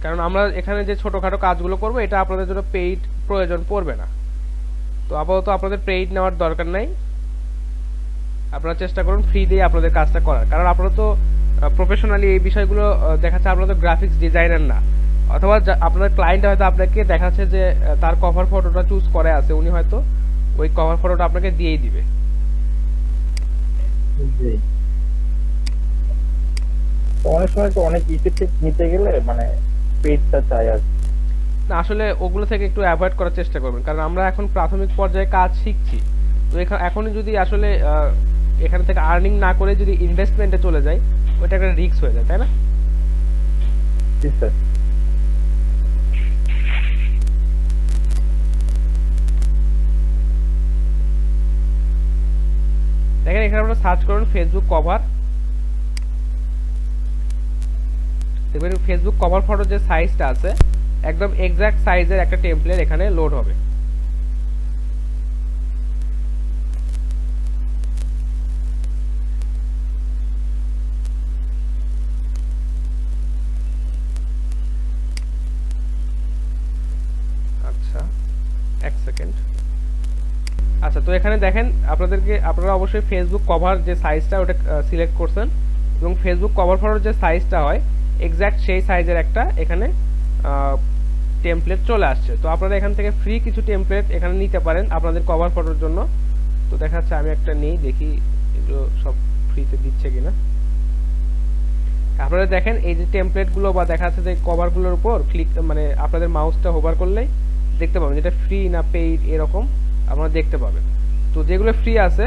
কারণ আমরা এখানে যে ছোটখাটো কাজগুলো করব এটা আপনাদের জন্য পেইড প্রয়োজন পড়বে না। তো আপাতত আপনাদের পেইড নেওয়ার দরকার নাই, আপনারা চেষ্টা করুন ফ্রি দিয়ে আপনাদের কাজটা করার। কারণ আপনারা তো প্রফেশনালি এই বিষয়গুলো দেখাচ্ছে, আপনারা তো গ্রাফিক্স ডিজাইনার না, অথবা আপনাদের ক্লায়েন্ট হয়তো আপনাকে দেখাচ্ছে যে তার কভার ফটোটা চুজ করে আছে, উনি হয়তো ওই কভার ফটোটা আপনাকে দিয়েই দিবে। জি অনেক সময় তো অনেক ইফেক্টিভ নিতে গেলে মানে পেডটা চাই আর না আসলে ওগুলো থেকে একটু অ্যাভয়েড করার চেষ্টা করবেন, কারণ আমরা এখন প্রাথমিক পর্যায়ে কাজ শিখছি। তো তো এখনই যদি আসলে এখান থেকে আর্নিং না করে যদি ইনভেস্টমেন্টে চলে যায়, ওইটা একটা রিস্ক হয়ে যায়, তাই না? জি স্যার। দেখেন এখানে আপনারা সার্চ করুন ফেসবুক কভার, দেখবেন ফেসবুক কভার ফটো যে সাইজটা আছে একদম এক্সাক্ট সাইজের একটা টেমপ্লেট এখানে লোড হবে। আচ্ছা এক সেকেন্ড। আচ্ছা তো এখানে দেখেন আপনারা অবশ্যই ফেসবুক কভার যে সাইজটা ওটা সিলেক্ট করছেন এবং ফেসবুক কভার ফটোর যে সাইজটা হয় এক্সাক্ট সেই সাইজের একটা এখানে টেমপ্লেট চলে আসছে। তো আপনারা এখান থেকে ফ্রি কিছু টেমপ্লেট এখানে নিতে পারেন আপনাদের কভার ফটোর জন্য। তো দেখা যাচ্ছে আমি একটা নেই, দেখি এগুলো সব ফ্রিতে দিচ্ছে কিনা। আপনারা দেখেন এই যে টেমপ্লেটগুলো বা দেখা যাচ্ছে যে কভারগুলোর উপর ক্লিক মানে আপনাদের মাউসটা হোভার করলেই দেখতে পাবেন যেটা ফ্রি না পেইড এরকম আপনারা দেখতে পাবেন। তো যেগুলো ফ্রি আছে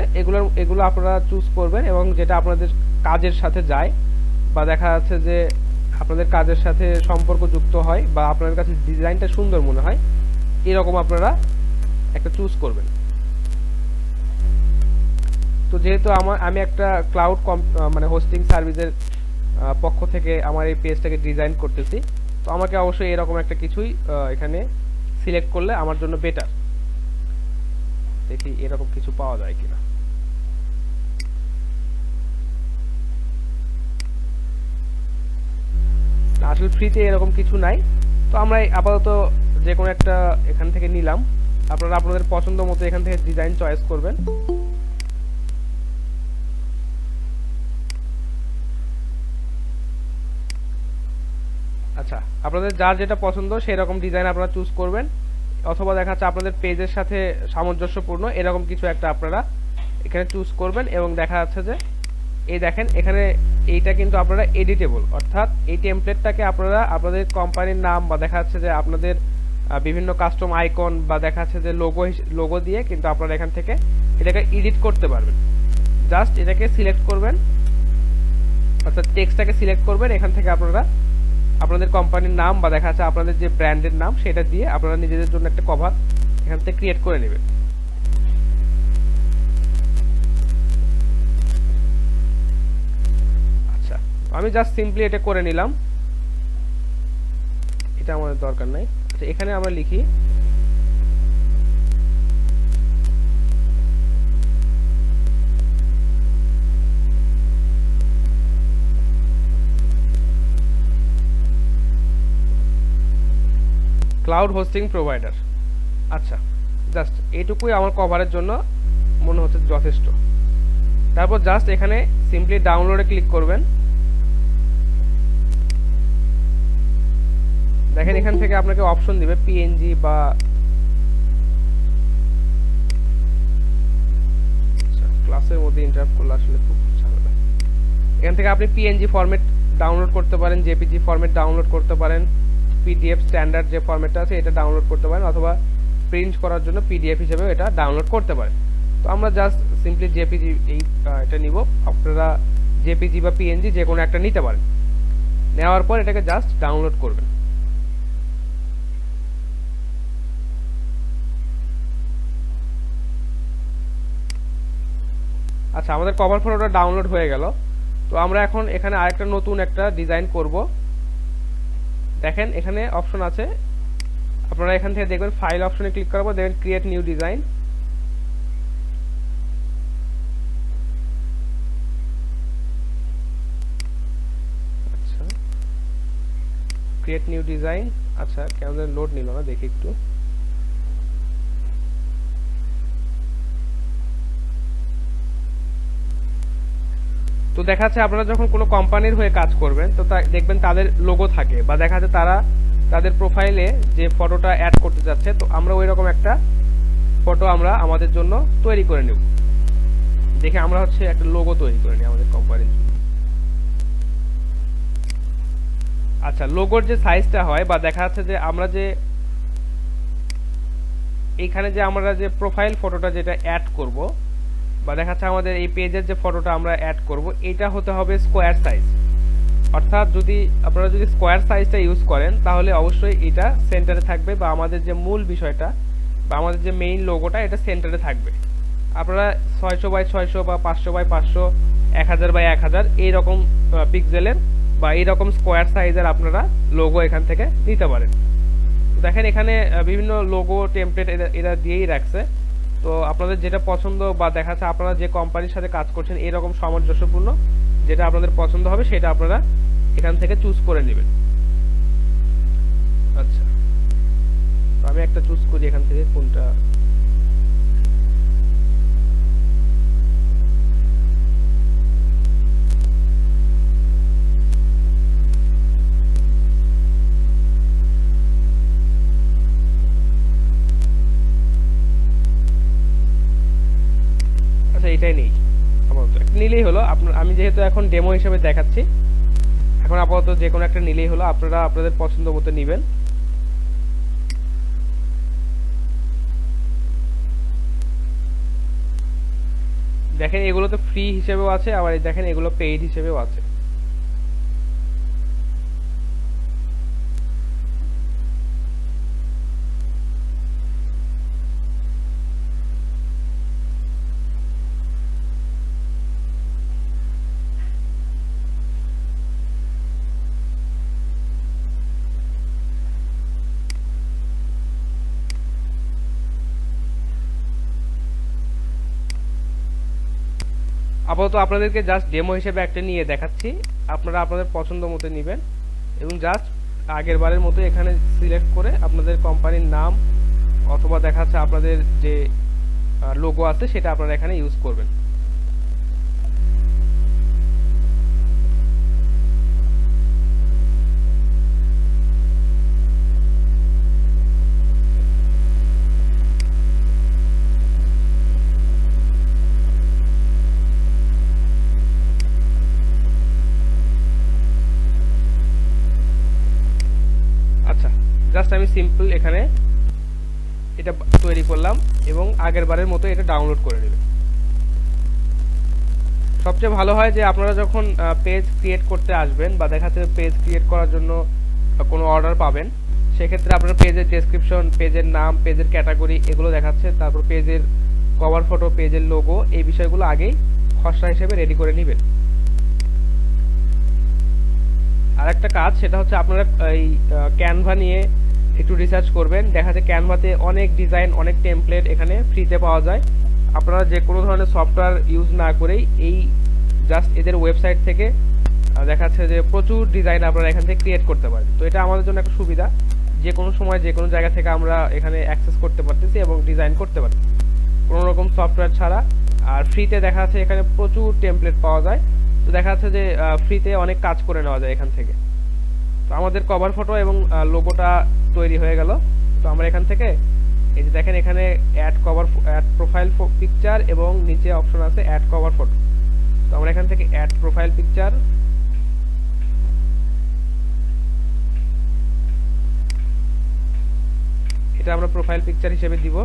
এগুলো আপনারা চুজ করবেন এবং যেটা আপনাদের কাজের সাথে যায় বা দেখা যাচ্ছে যে আপনাদের কাজের সাথে সম্পর্কযুক্ত হয় বা আপনাদের কাছে ডিজাইনটা সুন্দর মনে হয় এরকম আপনারা একটা চুজ করবেন। তো যেহেতু আমি একটা ক্লাউড মানে হোস্টিং সার্ভিসের পক্ষ থেকে আমার এই পেজটাকে ডিজাইন করতেছি, তো আমাকে অবশ্যই এরকম একটা কিছুই এখানে সিলেক্ট করলে আমার জন্য বেটার। দেখি এরকম কিছু পাওয়া যায় কিনা। আসলে ফ্রিতে এরকম কিছু নাই, তো আমরা আপাতত যে কোনো একটা এখান থেকে নিলাম। আপনারা আপনাদের পছন্দ মতো এখান থেকে ডিজাইন চয়েস করবেন। আচ্ছা আপনাদের যার যেটা পছন্দ সেই রকম ডিজাইন আপনারা চুজ করবেন, অথবা দেখা যাচ্ছে আপনাদের পেজের সাথে সামঞ্জস্যপূর্ণ এরকম কিছু একটা আপনারা এখানে চুজ করবেন এবং দেখা যাচ্ছে যে এই দেখেন এখানে এইটা কিন্তু আপনারা এডিটেবল, অর্থাৎ এই টেমপ্লেটটাকে আপনারা আপনাদের কোম্পানির নাম বা দেখা যাচ্ছে যে আপনাদের বিভিন্ন কাস্টম আইকন বা দেখা যাচ্ছে যে লোগো দিয়ে কিন্তু আপনারা এখান থেকে এটাকে এডিট করতে পারবেন। জাস্ট এটাকে সিলেক্ট করবেন, অর্থাৎ টেক্সটটাকে সিলেক্ট করবেন, এখান থেকে আপনারা আপনাদের কোম্পানির নাম বা দেখা যাচ্ছে আপনাদের যে ব্র্যান্ডের নাম সেটা দিয়ে আপনারা নিজেদের জন্য একটা কভার এখান থেকে ক্রিয়েট করে নেবেন। আচ্ছা আমি জাস্ট সিম্পলি এটা করে নিলাম, এটা আমাদের দরকার নাই। আচ্ছা এখানে আমরা লিখি ক্লাউড হোস্টিং প্রোভাইডার। আচ্ছা জাস্ট এইটুকুই আমার কভারের জন্য মনে হচ্ছে যথেষ্ট। তারপর জাস্ট এখানে সিম্পলি ডাউনলোডে ক্লিক করবেন। দেখেন এখান থেকে আপনাকে অপশন দিবে পিএনজি বা ক্লাসের মধ্যে ইন্টারাপ্ট করলে আসলে খুব ঝামেলা। এখান থেকে আপনি পিএনজি ফরম্যাট ডাউনলোড করতে পারেন, জেপিজি ফরম্যাট ডাউনলোড করতে পারেন, পিডিএফ স্ট্যান্ডার্ড যে ফরম্যাটটা আছে এটা ডাউনলোড করতে পারেন, অথবা প্রিন্ট করার জন্য পিডিএফ হিসেবে এটা ডাউনলোড করতে পারেন। তো আমরা জাস্ট সিম্পলি জেপিজি এটা নিব। আপনারা জেপিজি বা পিএনজি যে কোনো একটা নিতে পারেন। নেওয়ার পর এটাকে জাস্ট ডাউনলোড করবেন। আচ্ছা আমাদের কভার ফটোটা ডাউনলোড হয়ে গেল। তো আমরা এখন এখানে আরেকটা নতুন একটা ডিজাইন করব। দেখেন এখানে অপশন আছে, আপনারা এখান থেকে দেখবেন ফাইল অপশনে ক্লিক করার পর দেখবেন ক্রিয়েট নিউ ডিজাইন। আচ্ছা ক্রিয়েট নিউ ডিজাইন। আচ্ছা কেন লোড নিল না দেখি একটু। তো দেখা যাচ্ছে আপনারা যখন কোনো কোম্পানির হয়ে কাজ করবেন তো দেখবেন তাদের লোগো থাকে বা দেখা যাচ্ছে তারা তাদের প্রোফাইলে যে ফটোটা অ্যাড করতে যাচ্ছে, তো আমরা ওই রকম একটা ফটো আমরা আমাদের জন্য তৈরি করে নেব। দেখে আমরা হচ্ছে একটা লোগো তৈরি করে নিই আমাদের কোম্পানির জন্য। আচ্ছা লোগোর যে সাইজটা হয় বা দেখা যাচ্ছে যে আমরা যে এইখানে যে আমরা যে প্রোফাইল ফটোটা যেটা অ্যাড করব বা দেখাচ্ছে আমাদের এই পেজের যে ফটোটা আমরা অ্যাড করব, এটা হতে হবে স্কোয়ার সাইজ। অর্থাৎ যদি আপনারা যদি স্কোয়ার সাইজটা ইউজ করেন তাহলে অবশ্যই এটা সেন্টারে থাকবে, বা আমাদের যে মূল বিষয়টা বা আমাদের যে মেইন লোগোটা এটা সেন্টারে থাকবে। আপনারা 600x600 বা 500x500, 1000x1000 এইরকম পিক্সেলের বা এইরকম স্কোয়ার সাইজের আপনারা লোগো এখান থেকে নিতে পারেন। দেখেন এখানে বিভিন্ন লোগো টেমপ্লেট এরা দিয়েই রাখছে। তো আপনাদের যেটা পছন্দ বা দেখাচ্ছে আপনারা যে কোম্পানির সাথে কাজ করছেন এরকম সামঞ্জস্যপূর্ণ যেটা আপনাদের পছন্দ হবে সেটা আপনারা এখান থেকে চুজ করে নেবেন। আচ্ছা, তো আমি একটা চুজ করি এখান থেকে কোনটা। আচ্ছা, এটাই নেই আপাতত, একটা নিলেই হলো। আমি যেহেতু এখন ডেমো হিসেবে দেখাচ্ছি, এখন আপাতত যে কোনো একটা নিলেই হলো। আপনারা আপনাদের পছন্দ মতো নেবেন। দেখেন এগুলো তো ফ্রি হিসেবেও আছে, আবার দেখেন এগুলো পেইড হিসেবেও আছে। আপাতত আপনাদেরকে জাস্ট ডেমো হিসেবে একটা নিয়ে দেখাচ্ছি, আপনারা আপনাদের পছন্দ মতো নেবেন এবং জাস্ট আগের বারের মতো এখানে সিলেক্ট করে আপনাদের কোম্পানির নাম অথবা দেখাচ্ছে আপনাদের যে লোগো আছে সেটা আপনারা এখানে ইউজ করবেন। আচ্ছা, জাস্ট আমি সিম্পল এখানে এটা তৈরি করলাম এবং আগের বারের মতো এটা ডাউনলোড করে নেবেন। সবচেয়ে ভালো হয় যে আপনারা যখন পেজ ক্রিয়েট করতে আসবেন বা দেখাচ্ছে পেজ ক্রিয়েট করার জন্য কোনো অর্ডার পাবেন, সেক্ষেত্রে আপনারা পেজের ডেসক্রিপশন, পেজের নাম, পেজের ক্যাটাগরি এগুলো দেখাচ্ছে, তারপর পেজের কভার ফটো, পেজের লোগো, এই বিষয়গুলো আগেই খসড়া হিসেবে রেডি করে নেবেন। আর একটা কাজ সেটা হচ্ছে আপনারা এই ক্যানভা নিয়ে একটু রিসার্চ করবেন। দেখা যায় ক্যানভাতে অনেক ডিজাইন, অনেক টেমপ্লেট এখানে ফ্রিতে পাওয়া যায়। আপনারা যে কোনো ধরনের সফটওয়্যার ইউজ না করেই এই জাস্ট এদের ওয়েবসাইট থেকে দেখা যাচ্ছে যে প্রচুর ডিজাইন আপনারা এখান থেকে ক্রিয়েট করতে পারেন। তো এটা আমাদের জন্য একটা সুবিধা, যে কোনো সময় যে কোনো জায়গা থেকে আমরা এখানে অ্যাক্সেস করতে পারতেছি এবং ডিজাইন করতে পারতেছি কোনো রকম সফটওয়্যার ছাড়া। আর ফ্রিতে দেখা যাচ্ছে এখানে প্রচুর টেমপ্লেট পাওয়া যায়। তো দেখা যাচ্ছে যে ফ্রিতে অনেক কাজ করে নেওয়া যায় এখান থেকে। তো আমাদের কভার ফটো এবং লোগোটা তৈরি হয়ে গেল। তো আমরা এখান থেকে এই যে দেখেন এখানে অ্যাড প্রোফাইল পিকচার এবং নিচে অপশন আছে অ্যাড কভার ফটো। তো আমরা এখান থেকে অ্যাড প্রোফাইল পিকচার, এটা আমরা প্রোফাইল পিকচার হিসেবে দিব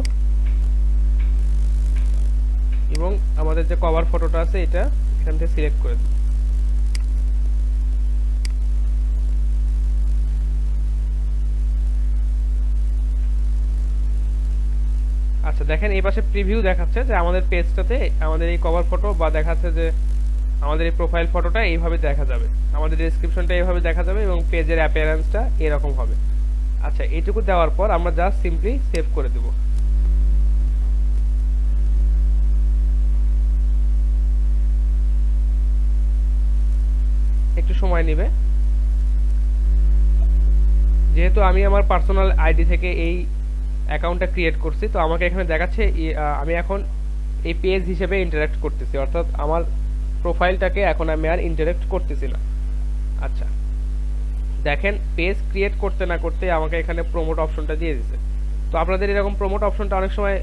এবং আমাদের যে কভার ফটোটা আছে এটা এখান থেকে সিলেক্ট করে দেব। আচ্ছা, দেখেন এই পাশে প্রিভিউ দেখাচ্ছে যে আমাদের পেজটাতে আমাদের এই কভার ফটো বা দেখাচ্ছে যে আমাদের এই প্রোফাইল ফটোটা এইভাবে দেখা যাবে, আমাদের ডেসক্রিপশনটা এইভাবে দেখা যাবে এবং পেজের অ্যাপিয়ারেন্সটা এরকম হবে। আচ্ছা, এইটুকু দেওয়ার পর আমরা জাস্ট সিম্পলি সেভ করে দেব। একটু সময় নেবে, যেহেতু আমি আমার পার্সোনাল আইডি থেকে এই অ্যাকাউন্টটা ক্রিয়েট করছি, তো আমাকে এখানে দেখাচ্ছে আমি এখন এই পেজ হিসেবে ইন্টারঅ্যাক্ট করতেছি, অর্থাৎ আমার প্রোফাইলটাকে এখন আমি আর ইন্টারঅ্যাক্ট করতেছি না। আচ্ছা, দেখেন পেজ ক্রিয়েট করতে না করতে আমাকে এখানে প্রমোট অপশনটা দিয়ে দিচ্ছে। তো আপনাদের এরকম প্রমোট অপশনটা অনেক সময়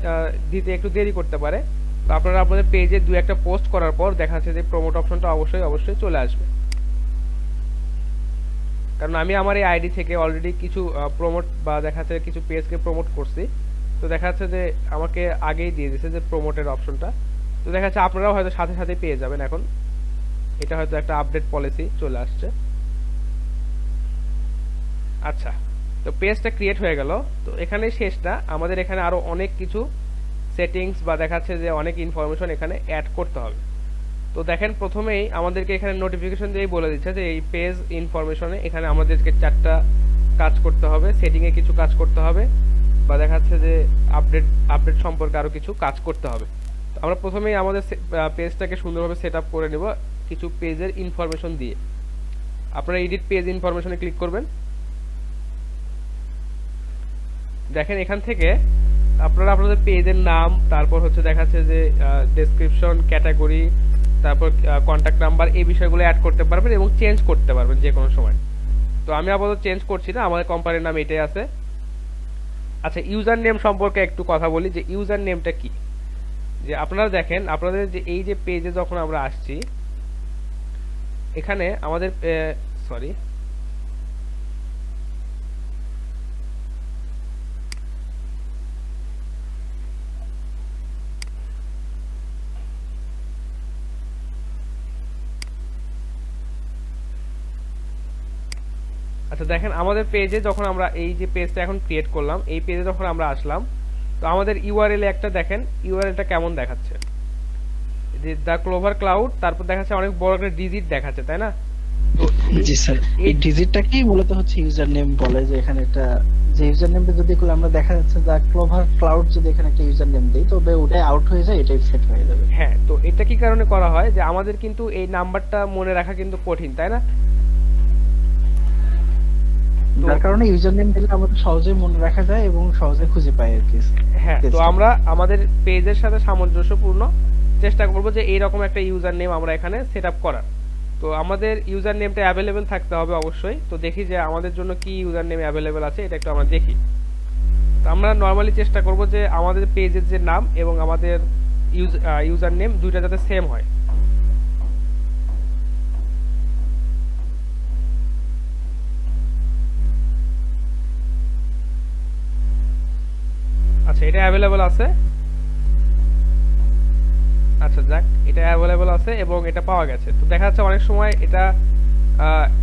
দিতে একটু দেরি করতে পারে। তো আপনারা আপনাদের পেজে দু একটা পোস্ট করার পর দেখা যাচ্ছে যে প্রমোট অপশনটা অবশ্যই চলে আসবে। কারণ আমি আমার এই আইডি থেকে অলরেডি কিছু প্রমোট বা দেখা যাচ্ছে কিছু পেজকে প্রমোট করছি। তো দেখা যাচ্ছে যে আমাকে আগেই দিয়ে দিয়েছে যে প্রমোটের অপশনটা। তো দেখা যাচ্ছে আপনারাও হয়তো সাথে সাথে পেয়ে যাবেন এখন। এটা হয়তো একটা আপডেট পলিসি চলে আসছে। আচ্ছা, তো পেজটা ক্রিয়েট হয়ে গেল। তো এখানে শেষ না, আমাদের এখানে আরো অনেক কিছু সেটিংস বা দেখাচ্ছে যে অনেক ইনফরমেশন এখানে অ্যাড করতে হবে। তো দেখেন প্রথমেই আমাদেরকে এখানে নোটিফিকেশন দিয়েই বলে দিচ্ছে যে এই পেজ ইনফরমেশনে এখানে আমাদেরকে 4টা কাজ করতে হবে, সেটিং এ কিছু কাজ করতে হবে, বা দেখাচ্ছে যে আপডেট সম্পর্কে আরো কিছু কাজ করতে হবে। তো আমরা প্রথমেই আমাদের পেজটাকে সুন্দরভাবে সেট আপ করে নেব কিছু পেজের ইনফরমেশন দিয়ে। আপনারা এডিট পেজ ইনফরমেশনে ক্লিক করবেন। দেখেন এখান থেকে আপনারা আপনাদের পেজের নাম, তারপর হচ্ছে দেখাচ্ছে যে ডেসক্রিপশন, ক্যাটাগরি, তারপর কন্ট্যাক্ট নাম্বার, এই বিষয়গুলো অ্যাড করতে পারবেন এবং চেঞ্জ করতে পারবেন যে কোনো সময়। তো আমি আপাতত চেঞ্জ করছি না, আমাদের কোম্পানির নাম এটাই আছে। আচ্ছা, ইউজার নেম সম্পর্কে একটু কথা বলি যে ইউজার নেমটা কি। যে আপনারা দেখেন আপনাদের যে এই যে পেজে যখন আমরা আসছি, এখানে আমাদের সরি আচ্ছা দেখেন আমাদের পেজে যখন আমরা এই যে পেজটা এখন ক্রিয়েট করলাম, এই পেজে যখন আমরা আসলাম, তো আমাদের ইউআরএল এ একটা দেখেন ইউআরএলটা কেমন দেখাচ্ছে, যে দা ক্লোভার ক্লাউড, তারপর দেখাচ্ছে অনেক বড় একটা ডিজিট দেখাচ্ছে, তাই না? তো জি স্যার, এই ডিজিটটাকেই মূলত হচ্ছে ইউজার নেম বলে। যে এখানে একটা যে ইউজার নেমটা যদি করলে আমরা দেখা যাচ্ছে দা ক্লোভার ক্লাউড যদি এখানে একটা ইউজার নেম দেই, তবে ওটাই আউট হয়ে যায়, এটাই সেট হয়ে যাবে। হ্যাঁ, তো এটা কি কারণে করা হয় যে আমাদের কিন্তু এই নাম্বারটা মনে রাখা কিন্তু কঠিন, তাই না? যার কারণে ইউজার নেম দিলে আমাদের সহজেই মনে রাখা যায় এবং সহজে খুঁজে পাই আর কি। হ্যাঁ, তো আমরা আমাদের পেজের সাথে সামঞ্জস্যপূর্ণ চেষ্টা করব যে এইরকম একটা ইউজার নেম আমরা এখানে সেট আপ করার। তো আমাদের ইউজার নেমটা অ্যাভেলেবেল থাকতে হবে অবশ্যই। তো দেখি যে আমাদের জন্য কি ইউজার নেম অ্যাভেলেবেল আছে, এটা একটু আমরা দেখি। তো আমরা নরমালি চেষ্টা করব যে আমাদের পেজের যে নাম এবং আমাদের ইউজার নেম দুইটা যাতে সেম হয়। আচ্ছা, এটা অ্যাভেলেবেল আছে। আচ্ছা যাক, এটা অ্যাভেলেবেল আছে এবং এটা পাওয়া গেছে। তো দেখা যাচ্ছে অনেক সময় এটা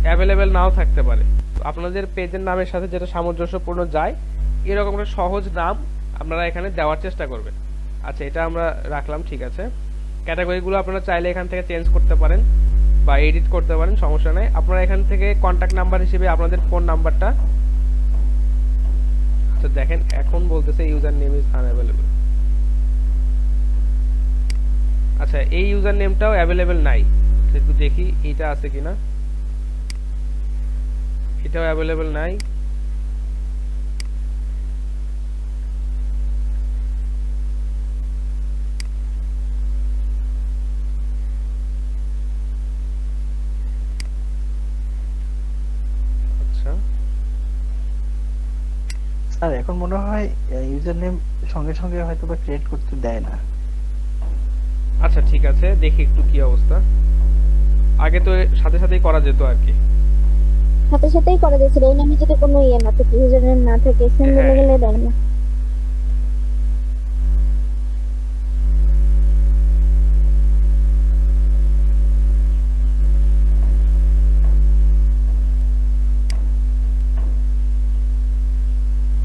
অ্যাভেলেবেল নাও থাকতে পারে। তো আপনাদের পেজের নামের সাথে যেটা সামঞ্জস্যপূর্ণ যায় এরকম একটা সহজ নাম আপনারা এখানে দেওয়ার চেষ্টা করবেন। আচ্ছা, এটা আমরা রাখলাম, ঠিক আছে। ক্যাটাগরিগুলো আপনারা চাইলে এখান থেকে চেঞ্জ করতে পারেন বা এডিট করতে পারেন, সমস্যা নেই। আপনারা এখান থেকে কন্ট্যাক্ট নাম্বার হিসেবে আপনাদের ফোন নাম্বারটা, আচ্ছা দেখেন এখন বলতেছে ইউজার নেম ইজ আনঅ্যাভেলেবল। আচ্ছা, এই ইউজার নেমটাও অ্যাভেলেবেল নাই, একটু দেখি এটা আছে কিনা। এটাও অ্যাভেলেবেল নাই। আচ্ছা স্যার এখন মনে হয় ইউজার নেম সঙ্গে সঙ্গে হয়তো বা ক্রিয়েট করতে দেয় না। আচ্ছা ঠিক আছে, দেখি একটু কি অবস্থা। আগে তো সাথে সাথেই করা যেত আর কি। সাথে সাথেই করে দিয়েছিল, এই নামে যদি কোনো ইয়ে না থাকে, ইউজার নেম না থাকে, সেম হ্যাঁ। বলে গেলে দেয় না।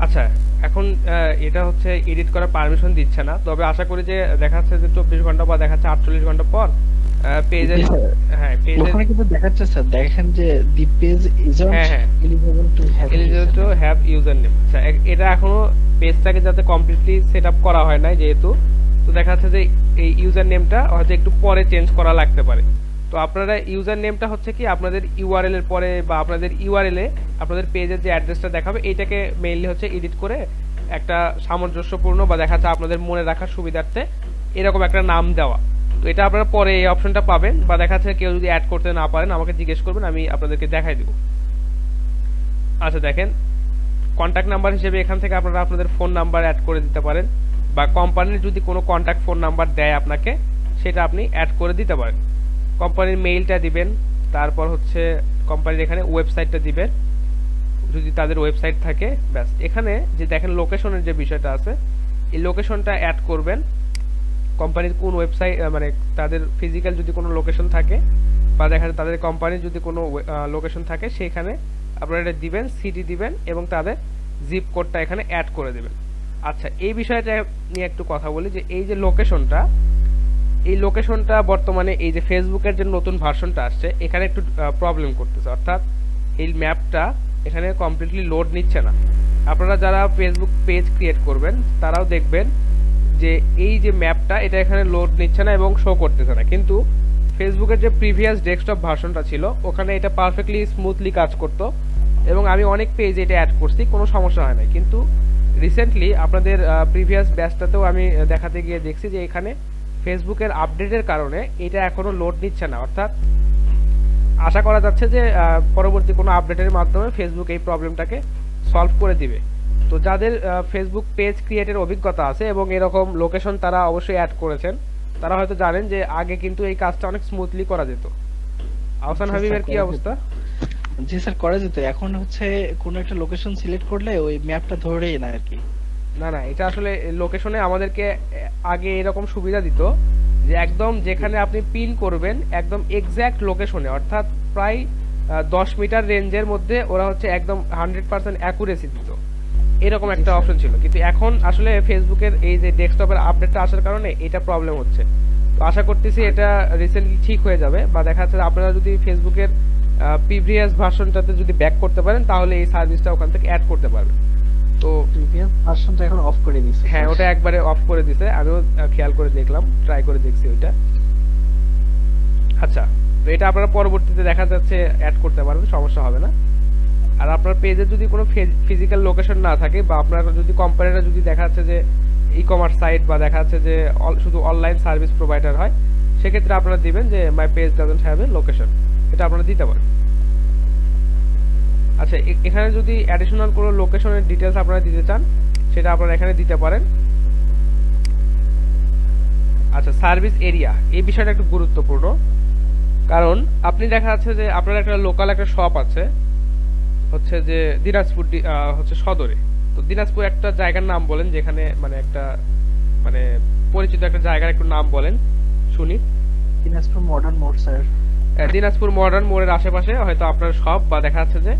আচ্ছা, এখন এটা হচ্ছে এডিট করার পারমিশন দিচ্ছে না, তবে আশা করি যে দেখাচ্ছে যে 24 ঘন্টা বা দেখাচ্ছে 48 ঘন্টা পর পেজের, হ্যাঁ পেজের ওখানে কিন্তু দেখাচ্ছে স্যার, দেখেন যে দি পেজ ইজন্ট হ্যাঁ, হ্যাঁ। Eligible to have eligible to have user name. আচ্ছা, এটা এখনো পেজটাকে যাতে কমপ্লিটলি সেটআপ করা হয় নাই যেহেতু, তো দেখা যাচ্ছে যে এই ইউজার নেমটা হয়তো একটু পরে চেঞ্জ করা লাগতে পারে। তো আপনারা ইউজার নেমটা হচ্ছে কি আপনাদের ইউআরএল এর পরে বা আপনাদের ইউআরএল এ আপনাদের পেজের যে অ্যাড্রেসটা দেখাবে এইটাকে মেইনলি হচ্ছে এডিট করে একটা সামঞ্জস্যপূর্ণ বা দেখা যাচ্ছে আপনাদের মনে রাখার সুবিধার্থে এরকম একটা নাম দেওয়া। তো এটা আপনারা পরে এই অপশনটা পাবেন, বা দেখা যাচ্ছে কেউ যদি অ্যাড করতে না পারেন আমাকে জিজ্ঞেস করবেন, আমি আপনাদেরকে দেখাই দেব। আচ্ছা দেখেন, কন্ট্যাক্ট নাম্বার হিসেবে এখান থেকে আপনারা আপনাদের ফোন নাম্বার অ্যাড করে দিতে পারেন, বা কোম্পানির যদি কোনো কন্ট্যাক্ট ফোন নাম্বার দেয় আপনাকে সেটা আপনি অ্যাড করে দিতে পারেন। কোম্পানির মেইলটা দিবেন, তারপর হচ্ছে কোম্পানির এখানে ওয়েবসাইটটা দিবেন যদি তাদের ওয়েবসাইট থাকে, ব্যাস। এখানে যে দেখেন লোকেশনের যে বিষয়টা আছে এই লোকেশনটা অ্যাড করবেন কোম্পানির কোন ওয়েবসাইট, মানে তাদের ফিজিক্যাল যদি কোনো লোকেশন থাকে বা দেখা যায় তাদের কোম্পানির যদি কোনো লোকেশন থাকে সেখানে আপনারা এটা দিবেন, সিটি দিবেন এবং তাদের জিপ কোডটা এখানে অ্যাড করে দেবেন। আচ্ছা, এই বিষয়টা নিয়ে একটু কথা বলি যে এই যে লোকেশনটা, এই লোকেশনটা বর্তমানে এই যে ফেসবুকের যে নতুন ভার্সনটা আসছে এখানে একটু প্রবলেম করতেছে, অর্থাৎ এই ম্যাপটা এখানে কমপ্লিটলি লোড নিচ্ছে না। আপনারা যারা ফেসবুক পেজ ক্রিয়েট করবেন তারাও দেখবেন যে এই যে ম্যাপটা এটা এখানে লোড নিচ্ছে না এবং শো করতেছে না, কিন্তু ফেসবুকের যে প্রিভিয়াস ডেস্কটপ ভার্সনটা ছিল ওখানে এটা পারফেক্টলি স্মুথলি কাজ করতো এবং আমি অনেক পেজে এটা অ্যাড করছি, কোনো সমস্যা হয় না। কিন্তু রিসেন্টলি আপনাদের প্রিভিয়াস ব্যাচটাতেও আমি দেখাতে গিয়ে দেখছি যে এখানে ফেসবুকের আপডেটের কারণে এটা এখনো লোড নিচ্ছে না, অর্থাৎ আশা করা যাচ্ছে যে পরবর্তী কোনো আপডেটের মাধ্যমে ফেসবুক এই প্রবলেমটাকে সলভ করে দিবে। তো যাদের ফেসবুক পেজ ক্রিয়েটের অভিজ্ঞতা আছে এবং এরকম লোকেশন তারা অবশ্যই অ্যাড করেছেন, তারা হয়তো জানেন যে আগে কিন্তু এই কাজটা অনেক স্মুথলি করা যেত। আহসান হাবিবের কি অবস্থা? জি স্যার, করা যেত। এখন হচ্ছে কোন একটা লোকেশন সিলেক্ট করলে ওই ম্যাপটা ধরেই না আর কি। না না, এটা আসলে লোকেশনে আমাদেরকে আগে এরকম সুবিধা দিত যে একদম যেখানে আপনি পিন করবেন একদম এক্সাক্ট লোকেশনে, অর্থাৎ প্রায় 10 মিটার রেঞ্জের মধ্যে ওরা হচ্ছে একদম 100% অ্যাকুরেসি দিত, এরকম একটা অপশন ছিল। কিন্তু এখন আসলে ফেসবুকের এই যে ডেস্কটপের আপডেটটা আসার কারণে এটা প্রবলেম হচ্ছে। তো আশা করতেছি এটা রিসেন্টলি ঠিক হয়ে যাবে, বা দেখা যাচ্ছে আপনারা যদি ফেসবুকের প্রিভিয়াস ভার্সনটাতে যদি ব্যাক করতে পারেন তাহলে এই সার্ভিসটা ওখান থেকে অ্যাড করতে পারবেন। তো প্রিভিয়াস ভার্সনটা এখন অফ করে দিয়েছে। হ্যাঁ, ওটা একবারে অফ করে দিছে, আমিও খেয়াল করে দেখলাম, ট্রাই করে দেখছি ওইটা। আচ্ছা, তো এটা আপনারা পরবর্তীতে দেখা যাচ্ছে অ্যাড করতে পারবেন, সমস্যা হবে না। আর আপনার পেজে যদি কোনো ফিজিক্যাল লোকেশন না থাকে বা আপনার যদি কোম্পানিটা যদি দেখা যাচ্ছে যে ই কমার্স সাইট বা দেখা যাচ্ছে যে শুধু অনলাইন সার্ভিস প্রোভাইডার হয়, সেক্ষেত্রে আপনারা দিবেন যে my page doesn't have a location, এটা আপনারা দিতে পারেন। আচ্ছা, এখানে যদি অ্যাডিশনাল কোনো লোকেশনের ডিটেলস আপনারা দিতে চান সেটা আপনারা এখানে দিতে পারেন। আচ্ছা, সার্ভিস এরিয়া, এই বিষয়টা একটু গুরুত্বপূর্ণ, কারণ আপনি দেখা যাচ্ছে যে আপনার একটা লোকাল একটা শপ আছে হচ্ছে যে দিনাজপুর হচ্ছে সদরে। তো দিনাজপুর একটা জায়গার নাম বলেন যেখানে মানে একটা মানে পরিচিত একটা জায়গার একটু নাম বলেন শুনি। Dinajpur modern mode sir. Dinajpur modern মোড়ের আশেপাশে হয়তো আপনার শপ, বা দেখা যাচ্ছে যে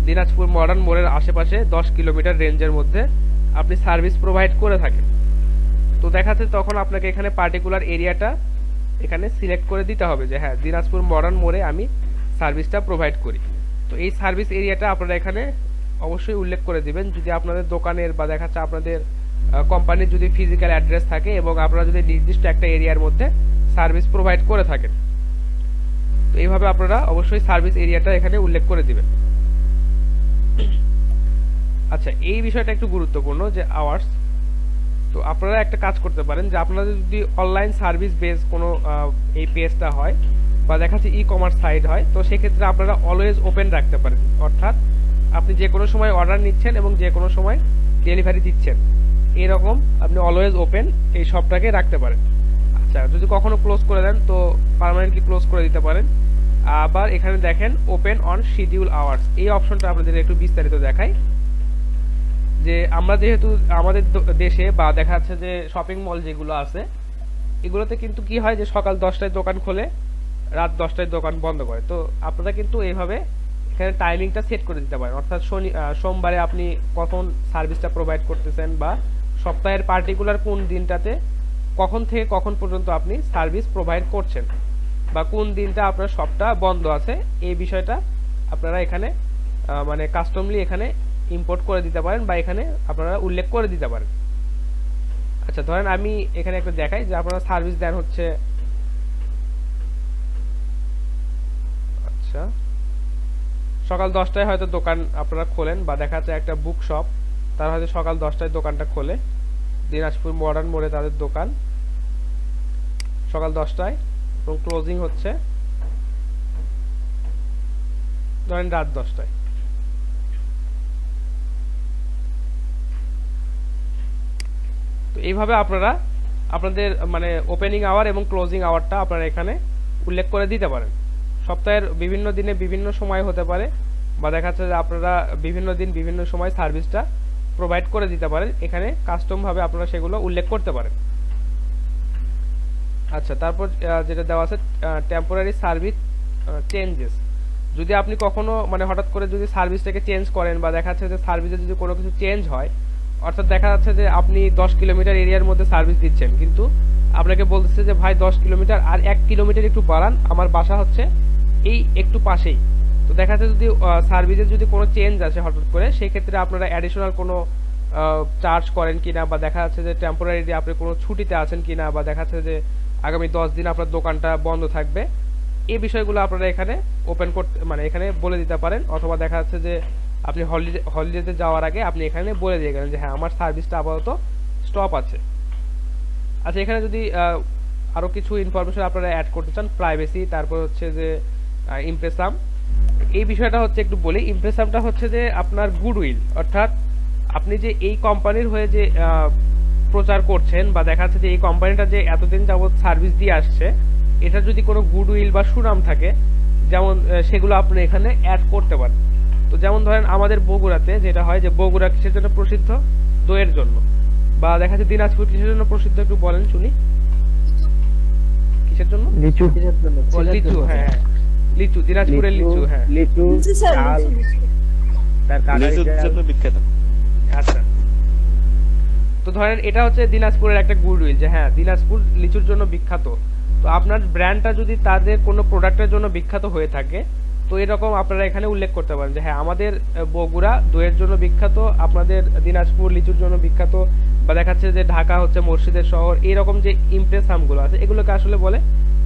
দিনাজপুর মডার্ন মোড়ের আশেপাশে 10 কিলোমিটার রেঞ্জের মধ্যে আপনি সার্ভিস প্রোভাইড করে থাকেন। তো দেখা যাচ্ছে তখন আপনাকে এখানে পার্টিকুলার এরিয়াটা এখানে সিলেক্ট করে দিতে হবে যে হ্যাঁ, দিনাজপুর মডার্ন মোড়ে আমি সার্ভিসটা প্রোভাইড করি। তো এই সার্ভিস এরিয়াটা আপনারা এখানে অবশ্যই উল্লেখ করে দিবেন যদি আপনাদের দোকানের বা দেখা যাচ্ছে আপনাদের কোম্পানির যদি ফিজিক্যাল অ্যাড্রেস থাকে এবং আপনারা যদি নির্দিষ্ট একটা এরিয়ার মধ্যে সার্ভিস প্রোভাইড করে থাকেন। তো এইভাবে আপনারা অবশ্যই সার্ভিস এরিয়াটা এখানে উল্লেখ করে দিবেন। আচ্ছা, এই বিষয়টা একটু গুরুত্বপূর্ণ যে আওয়ার্স। তো আপনারা একটা কাজ করতে পারেন যে আপনাদের যদি অনলাইন সার্ভিস বেস কোনো এই পেজটা হয় বা দেখা যাচ্ছে ই কমার্স সাইট হয়, তো সেক্ষেত্রে আপনারা অলওয়েজ ওপেন রাখতে পারেন, অর্থাৎ আপনি যে কোনো সময় অর্ডার নিচ্ছেন এবং যে কোনো সময় ডেলিভারি দিচ্ছেন, এরকম আপনি অলওয়েজ ওপেন এই শপটাকে রাখতে পারেন। আচ্ছা, যদি কখনো ক্লোজ করে দেন তো পার্মানেন্টলি ক্লোজ করে দিতে পারেন। আবার এখানে দেখেন ওপেন অন শিডিউল আওয়ার্স, এই অপশনটা আপনাদের একটু বিস্তারিত দেখাই যে আমরা যেহেতু আমাদের দেশে বা দেখা যাচ্ছে যে শপিং মল যেগুলো আছে এগুলোতে কিন্তু কি হয় যে সকাল 10টায় দোকান খোলে, রাত 10টায় দোকান বন্ধ করে। তো আপনারা কিন্তু এইভাবে এখানে টাইমিংটা সেট করে দিতে পারেন, অর্থাৎ সোমবারে আপনি কখন সার্ভিসটা প্রোভাইড করতেছেন বা সপ্তাহের পার্টিকুলার কোন দিনটাতে কখন থেকে কখন পর্যন্ত আপনি সার্ভিস প্রোভাইড করছেন বা কোন দিনটা আপনার শপটা বন্ধ আছে, এই বিষয়টা আপনারা এখানে মানে কাস্টমলি এখানে ইম্পোর্ট করে দিতে পারেন বা এখানে আপনারা উল্লেখ করে দিতে পারেন। আচ্ছা, ধরেন আমি এখানে একটা দেখাই যে আপনারা সার্ভিস দেন হচ্ছে আচ্ছা সকাল 10টায় হয়তো দোকান আপনারা খোলেন বা দেখা যাচ্ছে একটা বুক শপ তারা হয়তো সকাল 10টায় দোকানটা খোলে, দিনাজপুর মডার্ন মোড়ে তাদের দোকান সকাল 10টায় এবং ক্লোজিং হচ্ছে ধরেন রাত 10টায়। তো এইভাবে আপনারা আপনাদের মানে ওপেনিং আওয়ার এবং ক্লোজিং আওয়ারটা আপনারা এখানে উল্লেখ করে দিতে পারেন। সপ্তাহের বিভিন্ন দিনে বিভিন্ন সময় হতে পারে বা দেখা যাচ্ছে যে আপনারা বিভিন্ন দিন বিভিন্ন সময় সার্ভিসটা প্রোভাইড করে দিতে পারেন, এখানে কাস্টম ভাবে আপনারা সেগুলো উল্লেখ করতে পারেন। আচ্ছা, তারপর যেটা দেওয়া আছে টেম্পোরারি সার্ভিস চেঞ্জেস। যদি আপনি কখনো মানে হঠাৎ করে যদি সার্ভিসটাকে চেঞ্জ করেন বা দেখা যাচ্ছে যে সার্ভিসে যদি কোনো কিছু চেঞ্জ হয়, অর্থাৎ দেখা যাচ্ছে যে আপনি 10 কিলোমিটার এরিয়ার মধ্যে সার্ভিস দিচ্ছেন, কিন্তু আপনাকে বলতেছে যে ভাই 10 কিলোমিটার আর 1 কিলোমিটার একটু বাড়ান, আমার বাসা হচ্ছে এই একটু পাশেই। তো দেখা যাচ্ছে যদি সার্ভিসে যদি কোনো চেঞ্জ আসে হঠাৎ করে, সেই ক্ষেত্রে আপনারা অ্যাডিশনাল কোনো চার্জ করেন কিনা, বা দেখা যাচ্ছে যে টেম্পোরারি আপনি কোনো ছুটিতে আছেন কিনা, বা দেখা যাচ্ছে যে আগামী 10 দিন আপনার দোকানটা বন্ধ থাকবে, এই বিষয়গুলো আপনারা এখানে ওপেন করতে মানে এখানে বলে দিতে পারেন। অথবা দেখা যাচ্ছে যে আপনি হলিডেতে যাওয়ার আগে আপনি এখানে বলে দিয়ে গেলেন যে হ্যাঁ আমার সার্ভিসটা আপাতত স্টপ আছে। আচ্ছা, এখানে যদি আরো কিছু ইনফরমেশন আপনারা অ্যাড করতে চান, প্রাইভেসি, তারপর হচ্ছে যে ইমপ্রেসাম, এই বিষয়টা হচ্ছে একটু বলি। ইমপ্রেসামটা হচ্ছে যে আপনার গুডউইল, অর্থাৎ আপনি যে এই কোম্পানির হয়ে যে প্রচার করছেন, বা দেখা যাচ্ছে যে এই কোম্পানিটা যে এতদিন যাবত সার্ভিস দিয়ে আসছে, এটা যদি কোনো গুডউইল বা সুনাম থাকে, যেমন সেগুলো আপনি এখানে অ্যাড করতে পারেন। তো যেমন ধরেন আমাদের বগুড়াতে যেটা হয় যে বগুড়া কিসের জন্য প্রসিদ্ধ? দইয়ের জন্য। বা দেখা যাচ্ছে দিনাজপুর কিসের জন্য প্রসিদ্ধ, একটু বলেন শুনি। কিসের জন্য? লিচু কিসের জন্য? ও, ছেলের লিচু, জন্য। হ্যাঁ, লিচু, দিনাজপুরের লিচু, হ্যাঁ। লিচু চাল তার লিচুর জন্য বিখ্যাত। আচ্ছা, তো ধরেন এটা হচ্ছে দিনাজপুরের একটা গুডউইল যে হ্যাঁ দিনাজপুর লিচুর জন্য বিখ্যাত। তো আপনার ব্র্যান্ডটা যদি তাদের কোনো প্রোডাক্টের জন্য বিখ্যাত হয়ে থাকে, তো এরকম আপনারা এখানে উল্লেখ করতে পারেন যে হ্যাঁ আমাদের বগুড়া দইয়ের জন্য বিখ্যাত, আপনাদের দিনাজপুর লিচুর জন্য বিখ্যাত, বা দেখাচ্ছে যে ঢাকা হচ্ছে মসজিদের শহর। এরকম যে ইমপ্রেসামগুলো আছে এগুলোকে আসলে বলে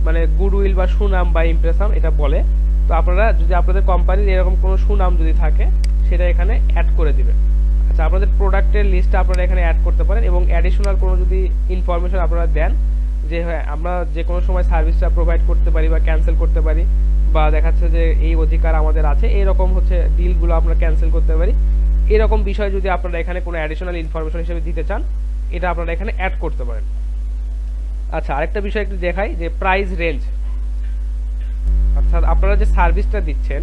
মানে গুডউইল বা সুনাম বা ইমপ্রেসাম এটা বলে। তো আপনারা যদি আপনাদের কোম্পানির এরকম কোনো সুনাম যদি থাকে সেটা এখানে অ্যাড করে দিবেন। আচ্ছা, আপনাদের প্রোডাক্টের লিস্টটা আপনারা এখানে অ্যাড করতে পারেন, এবং অ্যাডিশনাল কোনো যদি ইনফরমেশন আপনারা দেন যে হ্যাঁ আমরা যে কোনো সময় সার্ভিসটা প্রোভাইড করতে পারি বা ক্যান্সেল করতে পারি, বা দেখাচ্ছে যে এই অধিকার আমাদের আছে, এরকম হচ্ছে ডিলগুলো আমরা ক্যান্সেল করতে পারি, এরকম বিষয় যদি আপনারা এখানে কোনো অ্যাডিশনাল ইনফরমেশন হিসেবে দিতে চান, এটা আপনারা এখানে অ্যাড করতে পারেন। আচ্ছা, আরেকটা বিষয় একটু দেখাই যে প্রাইস রেঞ্জ। অর্থাৎ আপনারা যে সার্ভিসটা দিচ্ছেন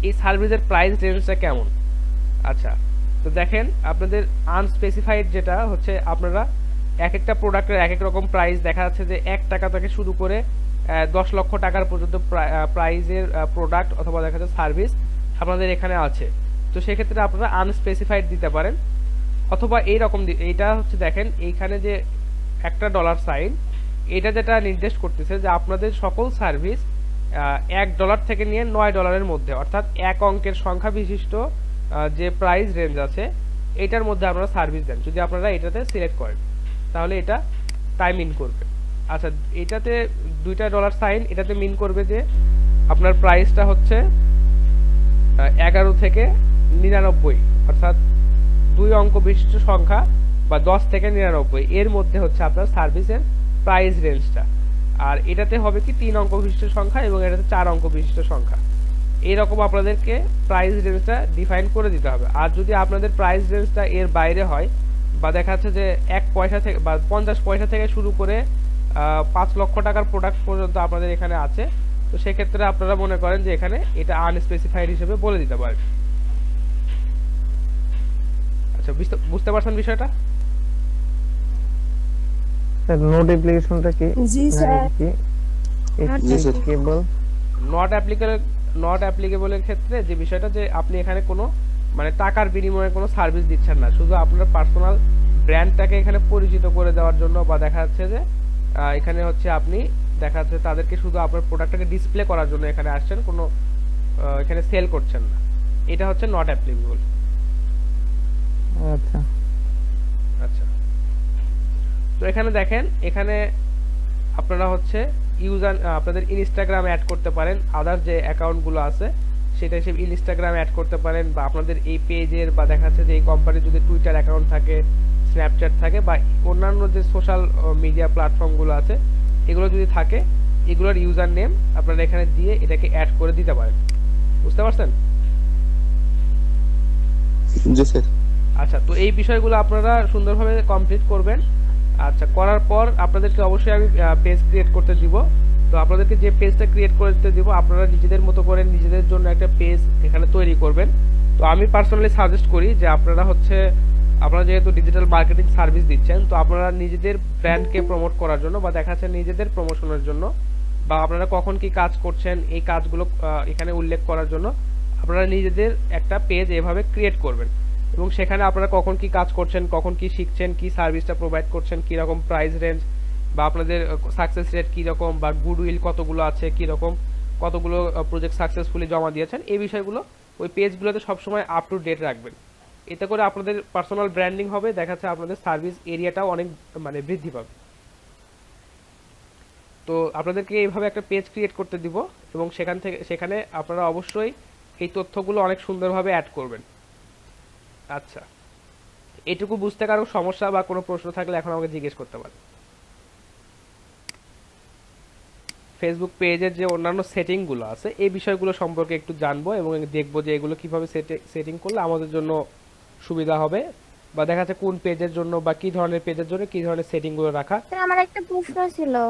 এই সার্ভিসের প্রাইস রেঞ্জটা কেমন। আচ্ছা, তো দেখেন আপনাদের আনস্পেসিফাইড যেটা হচ্ছে আপনারা এক একটা প্রোডাক্টের এক এক রকম প্রাইস, দেখা যাচ্ছে যে 1 টাকা থেকে শুরু করে 10 লক্ষ টাকার পর্যন্ত প্রাইজের প্রোডাক্ট অথবা দেখা যাচ্ছে সার্ভিস আপনাদের এখানে আছে। তো সেক্ষেত্রে আপনারা আনস্পেসিফাইড দিতে পারেন, অথবা এইরকম এইটা হচ্ছে দেখেন এইখানে যে একটা ডলার সাইন, এটা যেটা নির্দেশ করতেছে যে আপনাদের সকল সার্ভিস $1 থেকে নিয়ে $9 মধ্যে, অর্থাৎ 1 অঙ্কের সংখ্যা বিশিষ্ট যে প্রাইস রেঞ্জ আছে এটার মধ্যে আপনারা সার্ভিস দেন। যদি আপনারা এটাতে সিলেক্ট করেন তাহলে এটা টাইম ইন করবে। আচ্ছা, এটাতে $2 সাইন, এটাতে মিন করবে যে আপনার প্রাইসটা হচ্ছে 11 থেকে 99, অর্থাৎ 2 অঙ্ক বিশিষ্ট সংখ্যা বা 10 থেকে 99 এর মধ্যে হচ্ছে আপনার সার্ভিসের প্রাইস রেঞ্জটা। আর এটাতে হবে কি 3 অঙ্ক বিশিষ্ট সংখ্যা, এবং এটাতে 4 অঙ্ক বিশিষ্ট সংখ্যা। এইরকম আপনাদেরকে প্রাইস রেঞ্জটা ডিফাইন করে দিতে হবে। আর যদি আপনাদের প্রাইস রেঞ্জটা এর বাইরে হয়, বা দেখা যাচ্ছে যে 1 পয়সা থেকে বা 50 পয়সা থেকে শুরু করে 5 লক্ষ টাকার প্রোডাক্ট পর্যন্ত আপনাদের এখানে আছে, তো সেক্ষেত্রে আপনারা মনে করেন যে এখানে এটা আনস্পেসিফাইড হিসেবে বলে দিতে পারেন। আচ্ছা, বুঝতে পারছেন বিষয়টা? স্যার নোট অ্যাপ্লিকেশনটা কি? জি স্যার। কি জি স্যার। কেবল নট অ্যাপ্লিকেবলের ক্ষেত্রে যে বিষয়টা যে আপনি এখানে কোনো মানে টাকার বিনিময়ে কোনো সার্ভিস দিচ্ছেন না, শুধু আপনার পার্সোনাল ব্র্যান্ডটাকে এখানে পরিচিত করে দেওয়ার জন্য, বা দেখা যাচ্ছে যে এখানে হচ্ছে আপনি দেখা যাচ্ছে তাদেরকে শুধু আপনার প্রোডাক্টটাকে ডিসপ্লে করার জন্য এখানে আসছেন, কোনো এখানে সেল করছেন না, এটা হচ্ছে নট অ্যাপ্লিকেবল। আচ্ছা আচ্ছা, তো এখানে দেখেন এখানে আপনারা হচ্ছে ইউজার আপনাদের ইনস্টাগ্রাম অ্যাড করতে পারেন, আদার যে অ্যাকাউন্টগুলো আছে সেটা হিসেবে ইনস্টাগ্রাম অ্যাড করতে পারেন, বা আপনাদের এই পেজের বা দেখা যাচ্ছে যে এই কোম্পানির যদি টুইটার অ্যাকাউন্ট থাকে, স্ন্যাপচ্যাট থাকে, বা অন্যান্য যে সোশ্যাল মিডিয়া প্ল্যাটফর্মগুলো আছে এগুলো যদি থাকে, এগুলোর ইউজার নেম আপনারা এখানে দিয়ে এটাকে অ্যাড করে দিতে পারেন। বুঝতে পারছেন? জি স্যার। আচ্ছা, তো এই বিষয়গুলো আপনারা সুন্দরভাবে কমপ্লিট করবেন। আচ্ছা, করার পর আপনাদেরকে অবশ্যই আমি পেজ ক্রিয়েট করতে দিব। তো আপনাদেরকে যে পেজটা ক্রিয়েট করতে দিব আপনারা নিজেদের মতো করে নিজেদের জন্য একটা পেজ এখানে তৈরি করবেন। তো আমি পার্সোনালি সাজেস্ট করি যে আপনারা যেহেতু ডিজিটাল মার্কেটিং সার্ভিস দিচ্ছেন, তো আপনারা নিজেদের ব্র্যান্ডকে প্রমোট করার জন্য বা দেখা যাচ্ছে নিজেদের প্রমোশনের জন্য বা আপনারা কখন কি কাজ করছেন এই কাজগুলো এখানে উল্লেখ করার জন্য আপনারা নিজেদের একটা পেজ এভাবে ক্রিয়েট করবেন, এবং সেখানে আপনারা কখন কি কাজ করছেন, কখন কি শিখছেন, কি সার্ভিসটা প্রোভাইড করছেন, কি রকম প্রাইস রেঞ্জ বা আপনাদের সাকসেস রেট কি রকম বা গুডউইল কতগুলো আছে, কি রকম কতগুলো প্রজেক্ট সাকসেসফুলি জমা দিয়েছেন, এই বিষয়গুলো ওই পেজগুলোতে সবসময় আপ টু ডেট রাখবেন। এতে করে আপনাদের পার্সোনাল ব্র্যান্ডিং হবে, দেখা যাচ্ছে আপনাদের সার্ভিস এরিয়াটাও অনেক মানে বৃদ্ধি পাবে। তো আপনাদেরকে এইভাবে একটা পেজ ক্রিয়েট করতে দিব, এবং সেখানে আপনারা অবশ্যই এই তথ্যগুলো অনেক সুন্দরভাবে অ্যাড করবেন। আচ্ছা, এটুকু বুঝতে কারো সমস্যা বা কোনো প্রশ্ন থাকলে এখন আমাকে জিজ্ঞেস করতে পারেন। ফেসবুক পেজের যে অন্যান্য সেটিংগুলো আছে এই বিষয়গুলো সম্পর্কে একটু জানবো এবং দেখবো যে এগুলো কিভাবে সেটিং করলে আমাদের জন্য সুবিধা হবে, বা দেখা যাচ্ছে কোন পেজের জন্য বা কি ধরনের পেজের জন্য কি ধরনের সেটিংগুলো রাখা। স্যার আমার একটা প্রশ্ন ছিল।